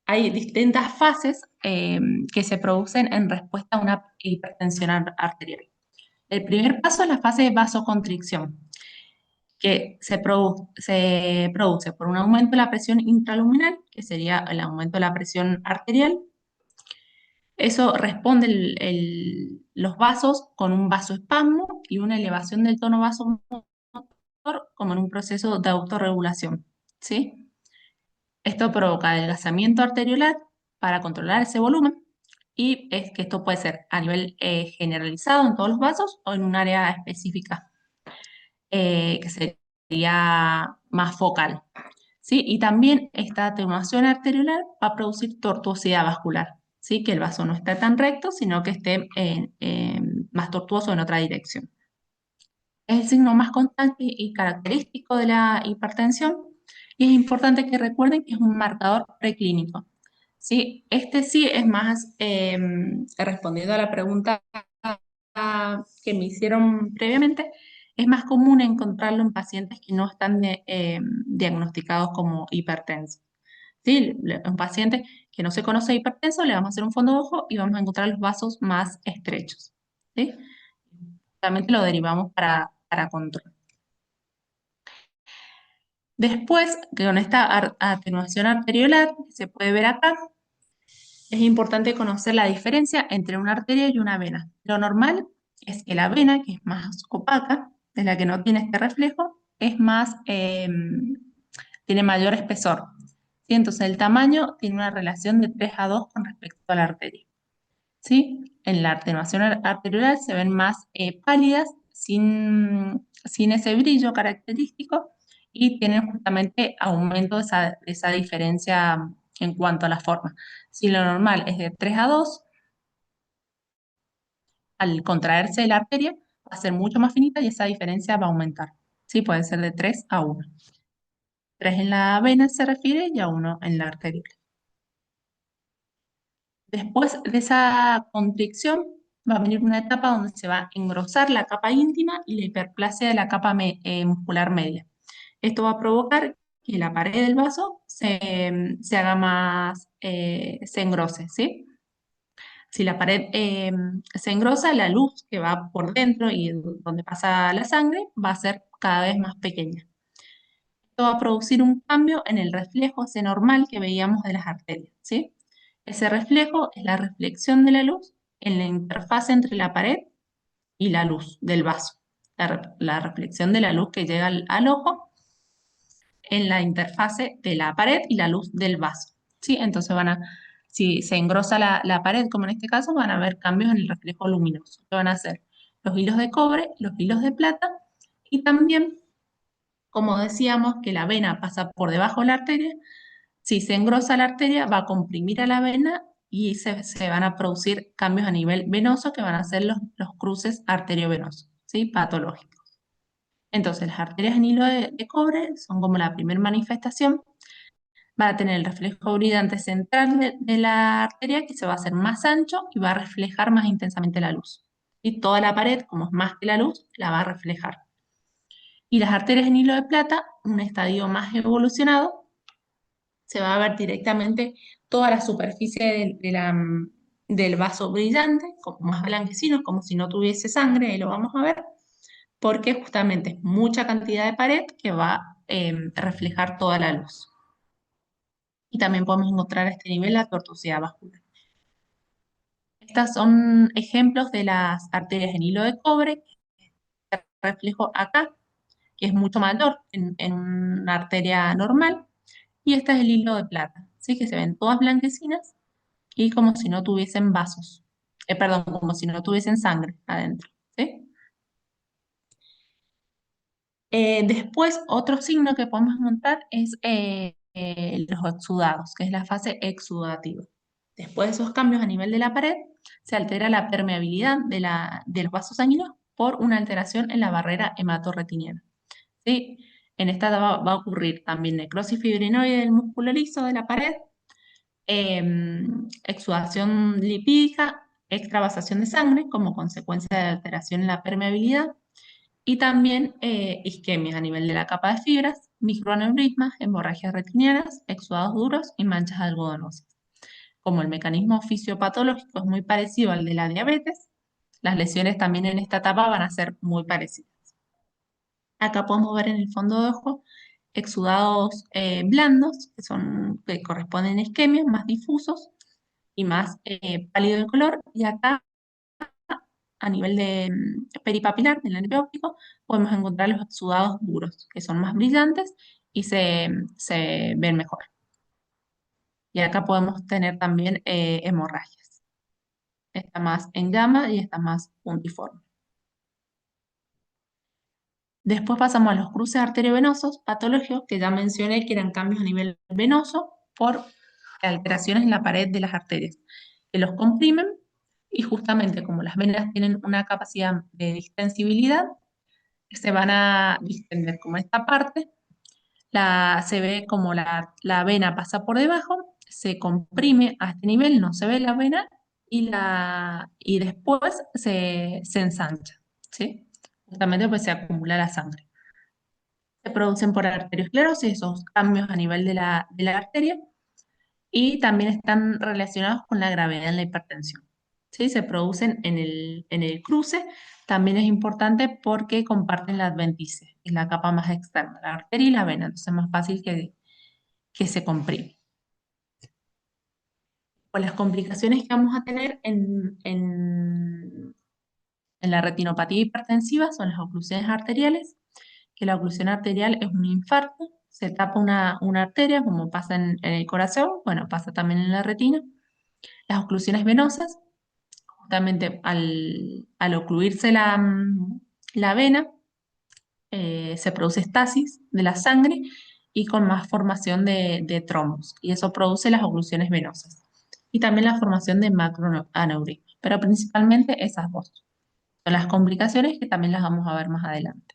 hay distintas fases que se producen en respuesta a una hipertensión arterial. El primer paso es la fase de vasoconstricción, que se produce por un aumento de la presión intraluminal, que sería el aumento de la presión arterial. Eso responde los vasos con un vasoespasmo y una elevación del tono vasomotor como en un proceso de autorregulación, ¿sí? Esto provoca adelgazamiento arteriolar para controlar ese volumen y es que esto puede ser a nivel generalizado en todos los vasos o en un área específica que sería más focal. ¿Sí? Y también esta atenuación arteriolar va a producir tortuosidad vascular, ¿sí? Que el vaso no esté tan recto, sino que esté más tortuoso en otra dirección. Es el signo más constante y característico de la hipertensión y es importante que recuerden que es un marcador preclínico. ¿Sí? Este sí es más, respondiendo a la pregunta que me hicieron previamente, es más común encontrarlo en pacientes que no están diagnosticados como hipertensos. ¿Sí? Un paciente que no se conoce hipertenso, le vamos a hacer un fondo de ojo y vamos a encontrar los vasos más estrechos. ¿Sí? Realmente lo derivamos para control. Después, con esta atenuación arteriolar, que se puede ver acá, es importante conocer la diferencia entre una arteria y una vena. Lo normal es que la vena, que es más opaca, es la que no tiene este reflejo, es más, tiene mayor espesor. ¿Sí? Entonces el tamaño tiene una relación de 3:2 con respecto a la arteria. ¿Sí? En la atenuación arteriolar se ven más pálidas, sin ese brillo característico, y tienen justamente aumento de esa diferencia en cuanto a la forma. Si lo normal es de 3:2, al contraerse la arteria va a ser mucho más finita y esa diferencia va a aumentar. ¿Sí? Puede ser de 3:1. 3 en la vena se refiere y a 1 en la arteria. Después de esa constricción va a venir una etapa donde se va a engrosar la capa íntima y la hiperplasia de la capa muscular media. Esto va a provocar que la pared del vaso se haga más, se engrose, ¿sí? Si la pared se engrosa, la luz que va por dentro y donde pasa la sangre va a ser cada vez más pequeña. Esto va a producir un cambio en el reflejo ese normal que veíamos de las arterias, ¿sí? Ese reflejo es la reflexión de la luz en la interfaz entre la pared y la luz del vaso. La reflexión de la luz que llega al ojo en la interfase de la pared y la luz del vaso, ¿sí? Entonces si se engrosa la pared, como en este caso, van a haber cambios en el reflejo luminoso, que van a ser los hilos de cobre, los hilos de plata, y también, como decíamos, que la vena pasa por debajo de la arteria. Si se engrosa la arteria, va a comprimir a la vena y se van a producir cambios a nivel venoso, que van a ser los cruces arteriovenosos, ¿sí? Patológicos. Entonces, las arterias en hilo de cobre son como la primera manifestación. Va a tener el reflejo brillante central de la arteria, que se va a hacer más ancho y va a reflejar más intensamente la luz. Y toda la pared, como es más que la luz, la va a reflejar. Y las arterias en hilo de plata, un estadio más evolucionado, se va a ver directamente toda la superficie del vaso brillante, como más blanquecino, como si no tuviese sangre, y lo vamos a ver, porque justamente es mucha cantidad de pared que va a reflejar toda la luz. Y también podemos encontrar a este nivel la tortuosidad vascular. Estos son ejemplos de las arterias en hilo de cobre, que reflejo acá, que es mucho mayor en una arteria normal, y este es el hilo de plata, ¿sí? Que se ven todas blanquecinas y como si no tuviesen vasos, perdón, como si no tuviesen sangre adentro, ¿sí? Después, otro signo que podemos montar es los exudados, que es la fase exudativa. Después de esos cambios a nivel de la pared, se altera la permeabilidad de los vasos sanguíneos por una alteración en la barrera hematorretiniana, ¿sí? En esta va a ocurrir también necrosis fibrinoide del músculo liso de la pared, exudación lipídica, extravasación de sangre como consecuencia de alteración en la permeabilidad, y también isquemias a nivel de la capa de fibras, microaneurismas, hemorragias retinianas, exudados duros y manchas algodonosas. Como el mecanismo fisiopatológico es muy parecido al de la diabetes, las lesiones también en esta etapa van a ser muy parecidas. Acá podemos ver en el fondo de ojo exudados blandos, que corresponden a isquemias más difusos y más pálido de color, y acá a nivel de peripapilar, del nervio óptico, podemos encontrar los exudados duros, que son más brillantes y se ven mejor. Y acá podemos tener también hemorragias. Esta más en llama y esta más puntiforme. Después pasamos a los cruces arteriovenosos patológicos, que ya mencioné que eran cambios a nivel venoso por alteraciones en la pared de las arterias, que los comprimen, y justamente como las venas tienen una capacidad de distensibilidad, se van a distender como esta parte, se ve como la vena pasa por debajo, se comprime a este nivel, no se ve la vena, y después se ensancha, ¿sí? Justamente pues se acumula la sangre. Se producen por arteriosclerosis, esos cambios a nivel de la arteria, y también están relacionados con la gravedad en la hipertensión, ¿sí? Se producen en el cruce, también es importante porque comparten la adventicia. es la capa más externa, la arteria y la vena, entonces es más fácil que se comprime. Pues las complicaciones que vamos a tener en la retinopatía hipertensiva son las oclusiones arteriales, que la oclusión arterial es un infarto, se tapa una arteria, como pasa en el corazón, bueno, pasa también en la retina. Las oclusiones venosas, justamente al ocluirse la vena, se produce estasis de la sangre y con más formación de trombos, y eso produce las oclusiones venosas. Y también la formación de macroaneurismas, pero principalmente esas dos. Son las complicaciones que también las vamos a ver más adelante.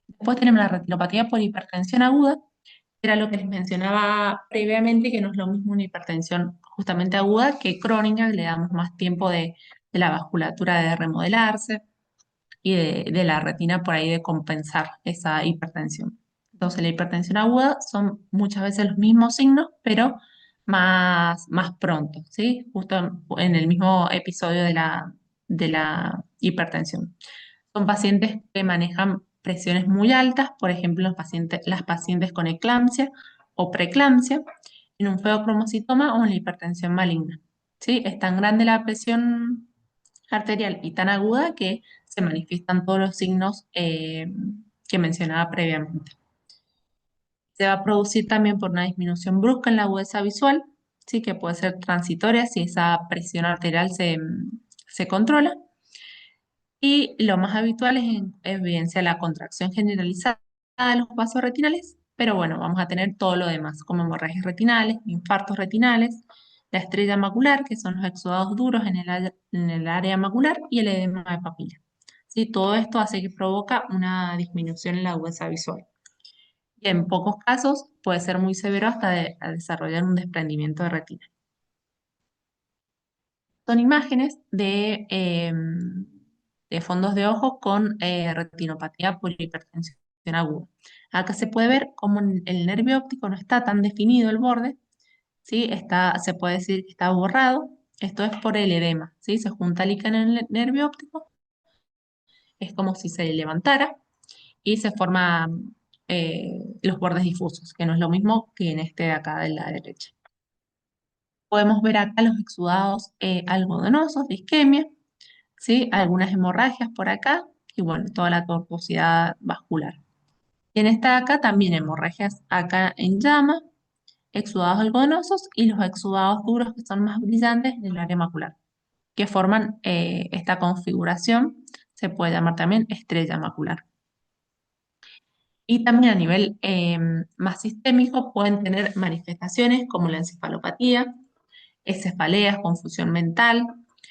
Después tenemos la retinopatía por hipertensión aguda, que era lo que les mencionaba previamente, que no es lo mismo una hipertensión justamente aguda que crónica, que le damos más tiempo de la vasculatura de remodelarse y de la retina por ahí de compensar esa hipertensión. Entonces, la hipertensión aguda son muchas veces los mismos signos, pero más pronto, ¿sí? Justo en el mismo episodio de la hipertensión. Son pacientes que manejan presiones muy altas, por ejemplo, las pacientes con eclampsia o preeclampsia, en un feocromocitoma o en la hipertensión maligna. ¿Sí? Es tan grande la presión arterial y tan aguda que se manifiestan todos los signos que mencionaba previamente. Se va a producir también por una disminución brusca en la agudeza visual, ¿sí? Que puede ser transitoria si esa presión arterial se controla. Y lo más habitual es en evidencia la contracción generalizada de los vasos retinales, pero bueno, vamos a tener todo lo demás, como hemorragias retinales, infartos retinales, la estrella macular, que son los exudados duros en el área macular, y el edema de papila. ¿Sí? Todo esto hace que provoca una disminución en la agudeza visual. Y en pocos casos puede ser muy severo hasta a desarrollar un desprendimiento de retina. Son imágenes de fondos de ojo con retinopatía por hipertensión aguda. Acá se puede ver cómo el nervio óptico no está tan definido el borde, ¿sí? Se puede decir que está borrado. Esto es por el edema, ¿sí? Se junta líquen en el nervio óptico, es como si se levantara y se forman los bordes difusos, que no es lo mismo que en este de acá de la derecha. Podemos ver acá los exudados algodonosos de isquemia, ¿sí? Algunas hemorragias por acá y bueno, toda la tortuosidad vascular. Y en esta de acá también hemorragias acá en llama, exudados algodonosos y los exudados duros que son más brillantes en el área macular, que forman esta configuración, se puede llamar también estrella macular. Y también a nivel más sistémico pueden tener manifestaciones como la encefalopatía, cefaleas, confusión mental,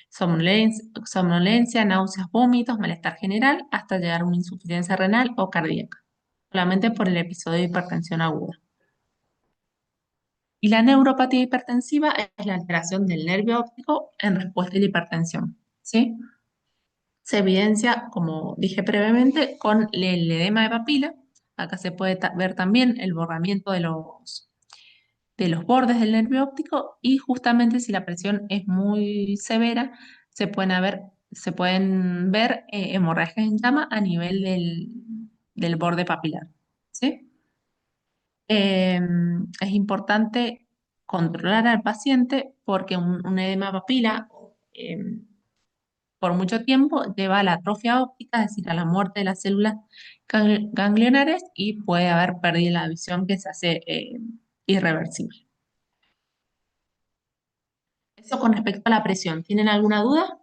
somnolencia, náuseas, vómitos, malestar general, hasta llegar a una insuficiencia renal o cardíaca, solamente por el episodio de hipertensión aguda. Y la neuropatía hipertensiva es la alteración del nervio óptico en respuesta a la hipertensión, ¿sí? Se evidencia, como dije previamente, con el edema de papila. Acá se puede ver también el borramiento de los bordes del nervio óptico y justamente si la presión es muy severa, se pueden ver hemorragias en llama a nivel del borde papilar, ¿sí? Es importante controlar al paciente porque un edema papila por mucho tiempo lleva a la atrofia óptica, es decir, a la muerte de las células ganglionares y puede haber pérdida de la visión que se hace irreversible. Eso con respecto a la presión. ¿Tienen alguna duda?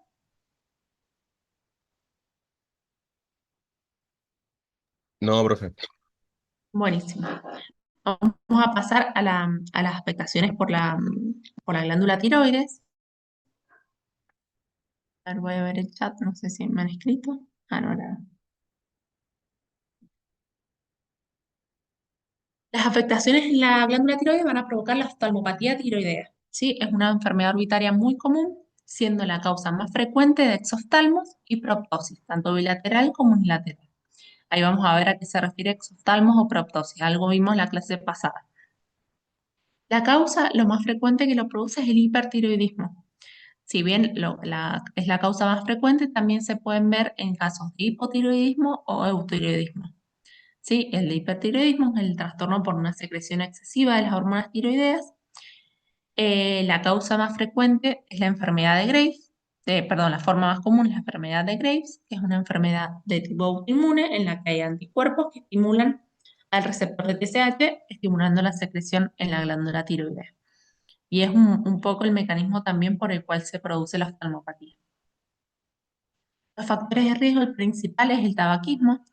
No, profe. Buenísimo. Vamos a pasar a las afectaciones por la glándula tiroides. A ver, voy a ver el chat, no sé si me han escrito. Ah, no, nada. Las afectaciones en la glándula tiroides van a provocar la oftalmopatía tiroidea. ¿Sí? Es una enfermedad orbitaria muy común, siendo la causa más frecuente de exoftalmos y proptosis, tanto bilateral como unilateral. Ahí vamos a ver a qué se refiere exoftalmos o proptosis. Algo vimos en la clase pasada. La causa, lo más frecuente que lo produce es el hipertiroidismo. Si bien es la causa más frecuente, también se pueden ver en casos de hipotiroidismo o eutiroidismo. ¿Sí? El de hipertiroidismo es el trastorno por una secreción excesiva de las hormonas tiroideas. La causa más frecuente es la enfermedad de Graves, perdón, la forma más común es la enfermedad de Graves, que es una enfermedad de tipo autoinmune en la que hay anticuerpos que estimulan al receptor de TSH, estimulando la secreción en la glándula tiroidea. Y es un poco el mecanismo también por el cual se produce la oftalmopatía. Los factores de riesgo, el principal es el tabaquismo.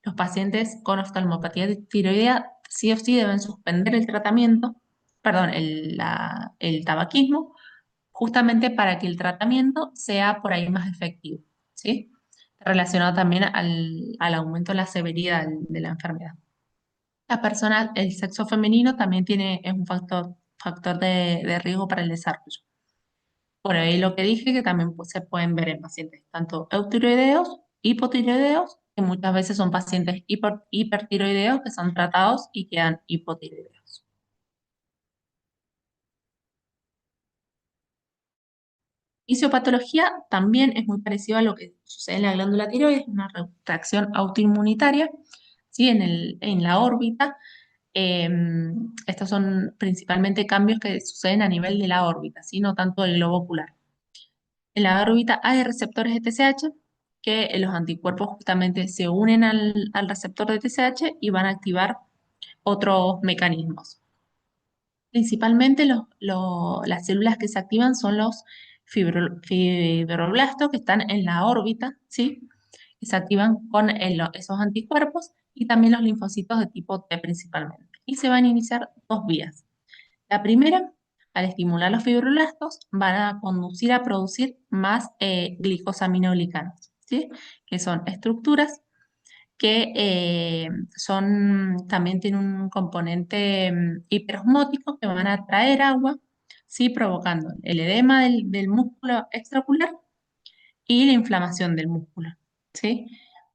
Los pacientes con oftalmopatía tiroidea sí o sí deben suspender el tratamiento, perdón, el tabaquismo, justamente para que el tratamiento sea por ahí más efectivo, ¿sí? Relacionado también al aumento de la severidad de la enfermedad. La persona, el sexo femenino también es un factor de riesgo para el desarrollo. Bueno, y lo que dije que también se pueden ver en pacientes tanto eutiroideos, hipotiroideos, que muchas veces son pacientes hipertiroideos que son tratados y quedan hipotiroideos. Fisiopatología también es muy parecido a lo que sucede en la glándula tiroides, es una reacción autoinmunitaria, ¿sí? En la órbita. Estos son principalmente cambios que suceden a nivel de la órbita, ¿sí? No tanto del globo ocular. En la órbita hay receptores de TSH que los anticuerpos justamente se unen al receptor de TSH y van a activar otros mecanismos. Principalmente las células que se activan son los fibroblastos que están en la órbita, ¿sí? Que se activan con esos anticuerpos y también los linfocitos de tipo T principalmente. Y se van a iniciar dos vías. La primera, al estimular los fibroblastos, van a conducir a producir más glicosaminoglicanos, ¿sí? Que son estructuras que también tienen un componente hiperosmótico que van a atraer agua, ¿sí? Provocando el edema del músculo extraocular y la inflamación del músculo, ¿sí?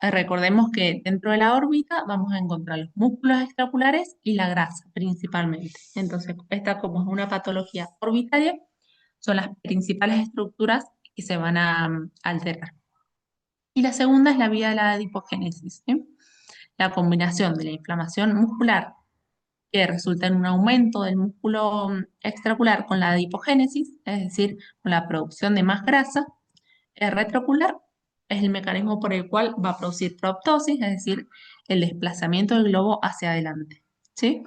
Recordemos que dentro de la órbita vamos a encontrar los músculos extraoculares y la grasa principalmente. Entonces, esta como es una patología orbitaria, son las principales estructuras que se van a alterar. Y la segunda es la vía de la adipogénesis, ¿sí? La combinación de la inflamación muscular que resulta en un aumento del músculo extraocular con la adipogénesis, es decir, con la producción de más grasa. El retroocular es el mecanismo por el cual va a producir proptosis, es decir, el desplazamiento del globo hacia adelante, ¿sí?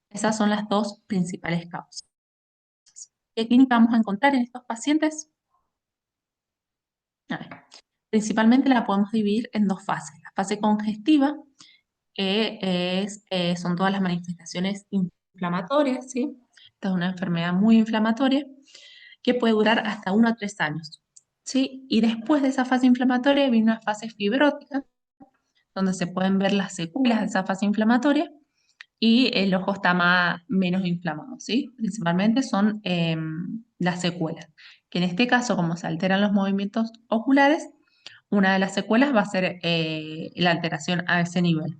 Esas son las dos principales causas. ¿Qué clínica vamos a encontrar en estos pacientes? A ver, principalmente la podemos dividir en dos fases. La fase congestiva, que son todas las manifestaciones inflamatorias, ¿sí? Esta es una enfermedad muy inflamatoria que puede durar hasta 1 a 3 años, ¿sí? Y después de esa fase inflamatoria viene una fase fibrótica, donde se pueden ver las secuelas de esa fase inflamatoria y el ojo está menos inflamado, ¿sí? Principalmente son las secuelas, que en este caso, como se alteran los movimientos oculares, una de las secuelas va a ser la alteración a ese nivel.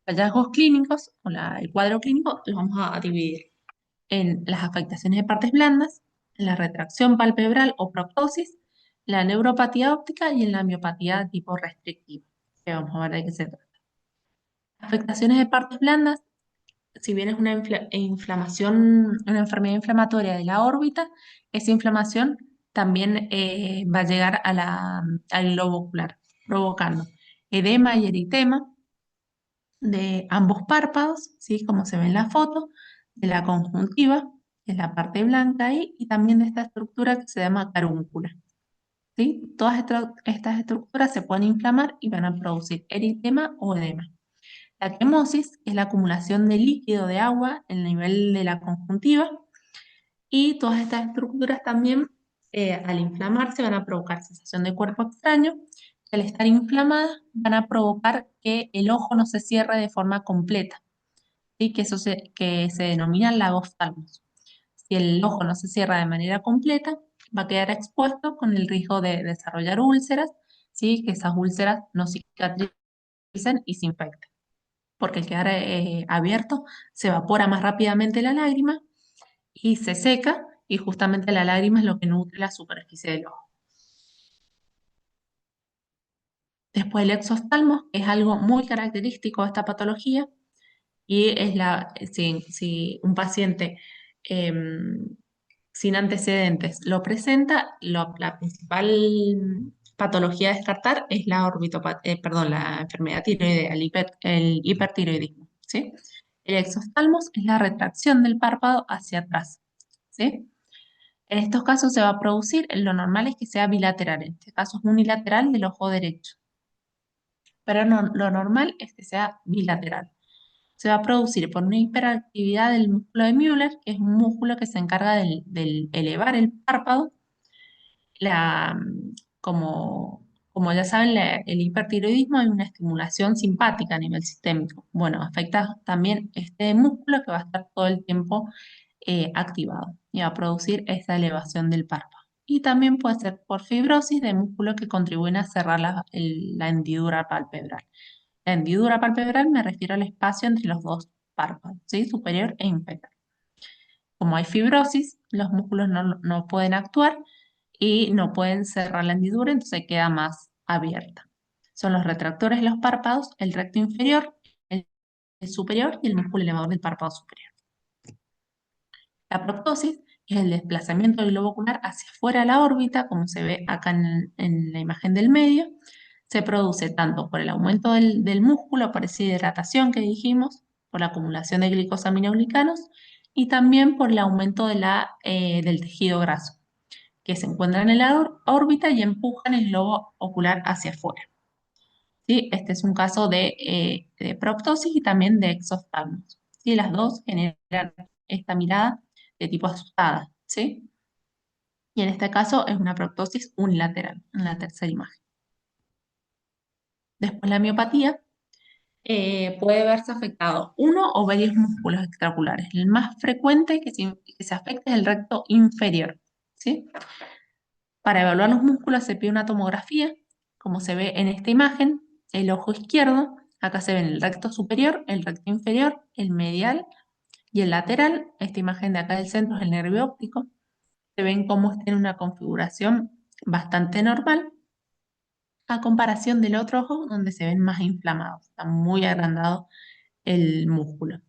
Hallazgos clínicos, o el cuadro clínico, los vamos a dividir en las afectaciones de partes blandas, en la retracción palpebral o proptosis, la neuropatía óptica y en la miopatía tipo restrictiva, que vamos a ver de qué se trata. Afectaciones de partes blandas, si bien es una inflamación, una enfermedad inflamatoria de la órbita, esa inflamación también va a llegar al globo ocular, provocando edema y eritema de ambos párpados, ¿sí? Como se ve en la foto, de la conjuntiva, que es la parte blanca ahí, y también de esta estructura que se llama carúncula, ¿sí? Todas estas estructuras se pueden inflamar y van a producir eritema o edema. La equimosis es la acumulación de líquido de agua en el nivel de la conjuntiva, y todas estas estructuras también, al inflamarse, van a provocar sensación de cuerpo extraño. Al estar inflamadas, van a provocar que el ojo no se cierre de forma completa, ¿sí? Que se denomina lagoftalmos. Si el ojo no se cierra de manera completa, va a quedar expuesto con el riesgo de desarrollar úlceras, ¿sí? Que esas úlceras no cicatricen y se infecten. Porque al quedar abierto, se evapora más rápidamente la lágrima y se seca y justamente la lágrima es lo que nutre la superficie del ojo. Después el exoftalmo, que es algo muy característico de esta patología, y es si un paciente sin antecedentes lo presenta, la principal patología a descartar es la enfermedad tiroidea, el hipertiroidismo, ¿sí? El exoftalmos es la retracción del párpado hacia atrás, ¿sí? En estos casos se va a producir, lo normal es que sea bilateral, en este caso es unilateral del ojo derecho, pero lo normal es que sea bilateral. Se va a producir por una hiperactividad del músculo de Müller, que es un músculo que se encarga del elevar el párpado. La, como, como ya saben, el hipertiroidismo hay una estimulación simpática a nivel sistémico. Bueno, afecta también este músculo que va a estar todo el tiempo activado y va a producir esa elevación del párpado. Y también puede ser por fibrosis de músculo que contribuyen a cerrar la hendidura palpebral. La hendidura palpebral me refiero al espacio entre los dos párpados, ¿sí? Superior e inferior. Como hay fibrosis, los músculos no pueden actuar y no pueden cerrar la hendidura, entonces queda más abierta. Son los retractores de los párpados, el recto inferior, el superior y el músculo elevador del párpado superior. La proptosis es el desplazamiento del globo ocular hacia afuera de la órbita, como se ve acá en la imagen del medio. Se produce tanto por el aumento del músculo, por esa hidratación que dijimos, por la acumulación de glicosaminoglicanos y también por el aumento del tejido graso, que se encuentran en la órbita y empujan el globo ocular hacia afuera. ¿Sí? Este es un caso de proptosis y también de exoftalmos. ¿Sí? Las dos generan esta mirada de tipo asustada, ¿sí? Y en este caso es una proptosis unilateral, en la tercera imagen. Después la miopatía puede verse afectado uno o varios músculos extraoculares. El más frecuente que se afecta es el recto inferior, ¿sí? Para evaluar los músculos se pide una tomografía, como se ve en esta imagen, el ojo izquierdo, acá se ven el recto superior, el recto inferior, el medial y el lateral. Esta imagen de acá del centro es el nervio óptico. Se ven cómo está en una configuración bastante normal, a comparación del otro ojo donde se ven más inflamados, está muy agrandado el músculo.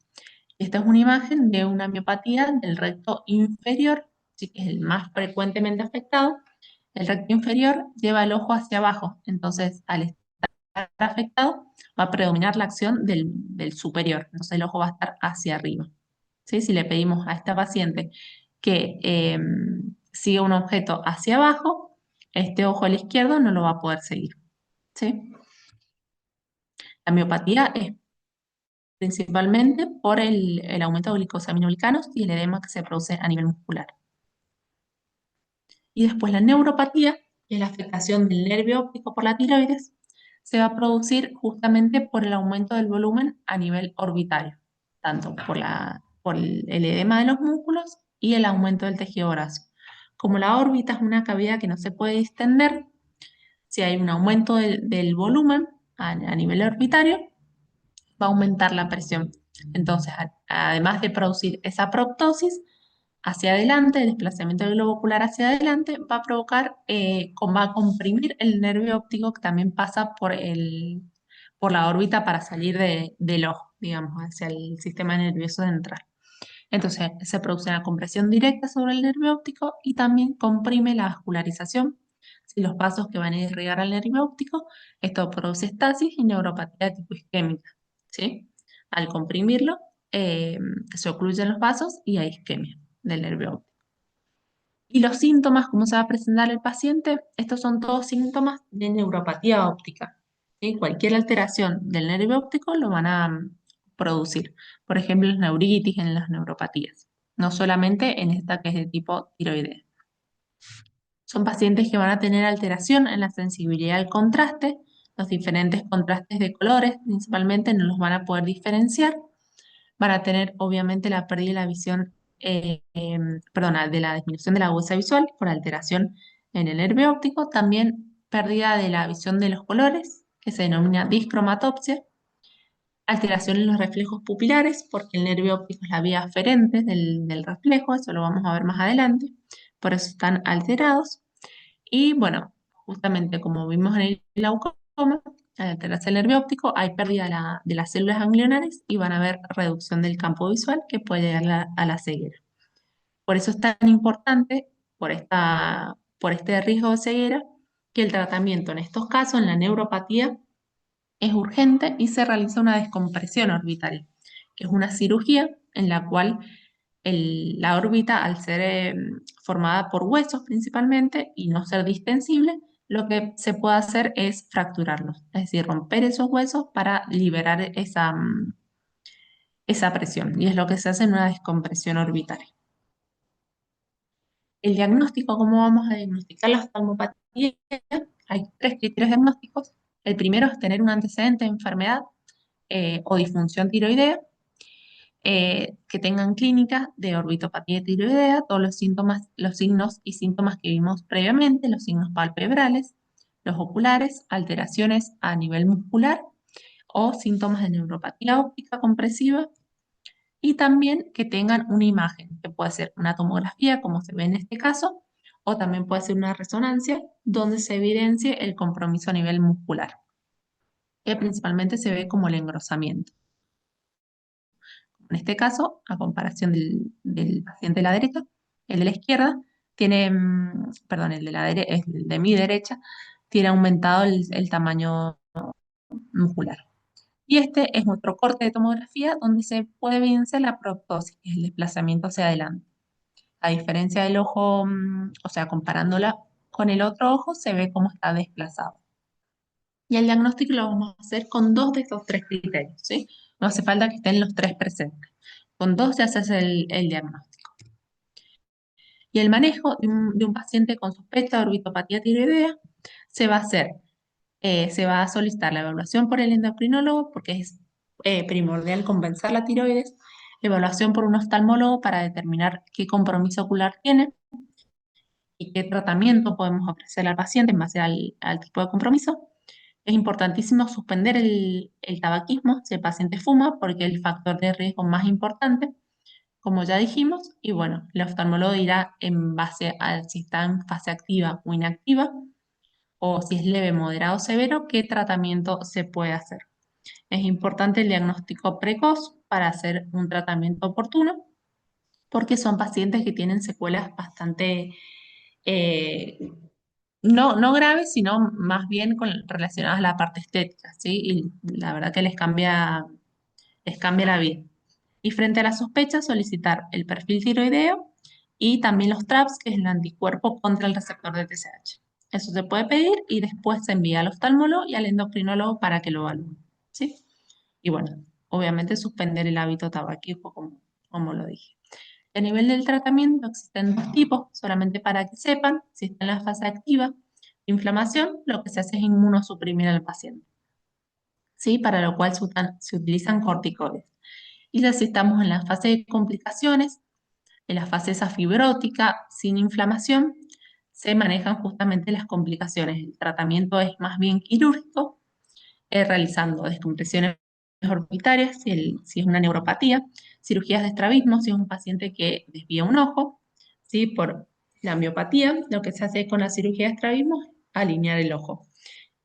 Esta es una imagen de una miopatía del recto inferior, sí que es el más frecuentemente afectado. El recto inferior lleva el ojo hacia abajo, entonces al estar afectado va a predominar la acción del superior, entonces el ojo va a estar hacia arriba. ¿Sí? Si le pedimos a esta paciente que siga un objeto hacia abajo, este ojo al izquierdo no lo va a poder seguir. ¿Sí? La miopatía es principalmente por el aumento de glicosaminoglicanos y el edema que se produce a nivel muscular. Y después la neuropatía, que es la afectación del nervio óptico por la tiroides, se va a producir justamente por el aumento del volumen a nivel orbitario, tanto por el edema de los músculos y el aumento del tejido graso. Como la órbita es una cavidad que no se puede distender, si hay un aumento del volumen a nivel orbitario, va a aumentar la presión. Entonces, además de producir esa proptosis, hacia adelante, el desplazamiento del globo ocular hacia adelante va a provocar, va a comprimir el nervio óptico que también pasa por la órbita para salir del ojo, digamos, hacia el sistema nervioso central. Entonces se produce una compresión directa sobre el nervio óptico y también comprime la vascularización. Si los vasos que van a irrigar al nervio óptico, esto produce estasis y neuropatía de tipo isquémica, ¿sí? Al comprimirlo, se ocluyen los vasos y hay isquemia del nervio óptico. Y los síntomas, ¿cómo se va a presentar el paciente? Estos son todos síntomas de neuropatía óptica, ¿sí? Cualquier alteración del nervio óptico lo van a producir. Por ejemplo, la neuritis en las neuropatías, no solamente en esta que es de tipo tiroidea. Son pacientes que van a tener alteración en la sensibilidad al contraste, los diferentes contrastes de colores principalmente no los van a poder diferenciar, van a tener obviamente la pérdida de la visión, de la disminución de la agudeza visual por alteración en el nervio óptico, también pérdida de la visión de los colores, que se denomina discromatopsia, Alteración en los reflejos pupilares, porque el nervio óptico es la vía aferente del reflejo, eso lo vamos a ver más adelante, por eso están alterados. Y bueno, justamente como vimos en el glaucoma, al alterarse el nervio óptico, hay pérdida de las células ganglionares y van a haber reducción del campo visual que puede llegar a la ceguera. Por eso es tan importante, por este riesgo de ceguera, que el tratamiento en estos casos, en la neuropatía, es urgente y se realiza una descompresión orbital, que es una cirugía en la cual la órbita, al ser formada por huesos principalmente y no ser distensible, lo que se puede hacer es fracturarlos, es decir, romper esos huesos para liberar esa presión. Y es lo que se hace en una descompresión orbital. El diagnóstico, ¿cómo vamos a diagnosticar la oftalmopatía? Hay tres criterios diagnósticos. El primero es tener un antecedente de enfermedad o disfunción tiroidea, que tengan clínicas de orbitopatía tiroidea, todos los síntomas, los signos y síntomas que vimos previamente, los signos palpebrales, los oculares, alteraciones a nivel muscular o síntomas de neuropatía óptica compresiva, y también que tengan una imagen, que puede ser una tomografía, como se ve en este caso, o también puede ser una resonancia donde se evidencie el compromiso a nivel muscular, que principalmente se ve como el engrosamiento. En este caso, a comparación del paciente de la derecha, el de la izquierda tiene, perdón, el de mi derecha, tiene aumentado el tamaño muscular. Y este es otro corte de tomografía donde se puede evidenciar la proptosis, que es el desplazamiento hacia adelante. A diferencia del ojo, o sea, comparándola con el otro ojo, se ve cómo está desplazado. Y el diagnóstico lo vamos a hacer con dos de estos tres criterios, ¿sí? No hace falta que estén los tres presentes. Con dos ya se hace el diagnóstico. Y el manejo de un paciente con sospecha de orbitopatía tiroidea se va a hacer, se va a solicitar la evaluación por el endocrinólogo, porque es primordial compensar la tiroides, evaluación por un oftalmólogo para determinar qué compromiso ocular tiene y qué tratamiento podemos ofrecer al paciente en base al tipo de compromiso. Es importantísimo suspender el tabaquismo si el paciente fuma, porque es el factor de riesgo más importante, como ya dijimos, y bueno, el oftalmólogo dirá en base a si está en fase activa o inactiva, o si es leve, moderado o severo, qué tratamiento se puede hacer. Es importante el diagnóstico precoz para hacer un tratamiento oportuno, porque son pacientes que tienen secuelas bastante, eh, no graves, sino más bien relacionadas a la parte estética, ¿sí? Y la verdad que les cambia la vida. Y frente a la sospecha, solicitar el perfil tiroideo y también los TRAPS, que es el anticuerpo contra el receptor de TSH. Eso se puede pedir y después se envía al oftalmólogo y al endocrinólogo para que lo evalúen, ¿sí? Y bueno, obviamente suspender el hábito tabaquismo, como lo dije. A nivel del tratamiento existen dos tipos, solamente para que sepan, si está en la fase activa de inflamación, lo que se hace es inmunosuprimir al paciente, ¿sí? Para lo cual se utilizan corticoides. Y si estamos en la fase de complicaciones, en la fase esa fibrótica, sin inflamación, se manejan justamente las complicaciones. El tratamiento es más bien quirúrgico, realizando descompresiones orbitarias, si es una neuropatía, cirugías de estrabismo, si es un paciente que desvía un ojo, ¿sí? Por la miopatía, lo que se hace con la cirugía de estrabismo es alinear el ojo.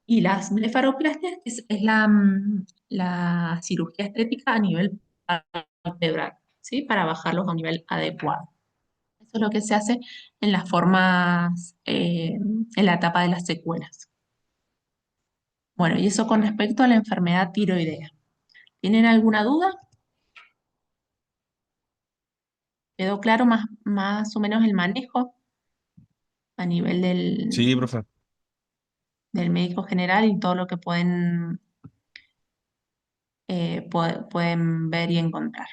Y las blefaroplastias es la cirugía estética a nivel palpebral, ¿sí? Para bajarlos a un nivel adecuado. Eso es lo que se hace en las formas, en la etapa de las secuelas. Bueno, y eso con respecto a la enfermedad tiroidea. ¿Tienen alguna duda? ¿Quedó claro más o menos el manejo a nivel Sí, profe. del médico general y todo lo que pueden ver y encontrar?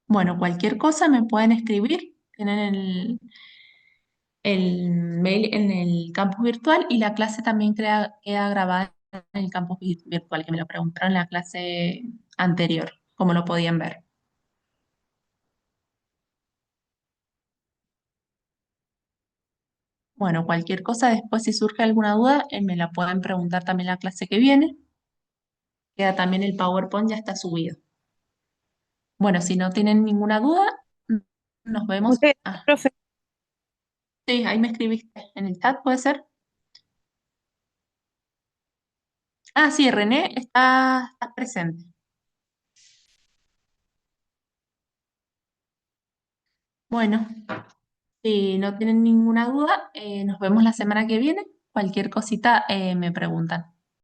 Bueno, cualquier cosa me pueden escribir. Tienen el mail en el campus virtual y la clase también queda grabada en el campus virtual, que me lo preguntaron en la clase anterior, como lo podían ver. Bueno, cualquier cosa después, si surge alguna duda, me la pueden preguntar también en la clase que viene. queda también el PowerPoint, ya está subido. Bueno, si no tienen ninguna duda, nos vemos. Muchas gracias, Ah, profe. sí, ahí me escribiste en el chat, ¿puede ser? Ah, sí, René, está presente. Bueno, si no tienen ninguna duda, nos vemos la semana que viene. Cualquier cosita me preguntan.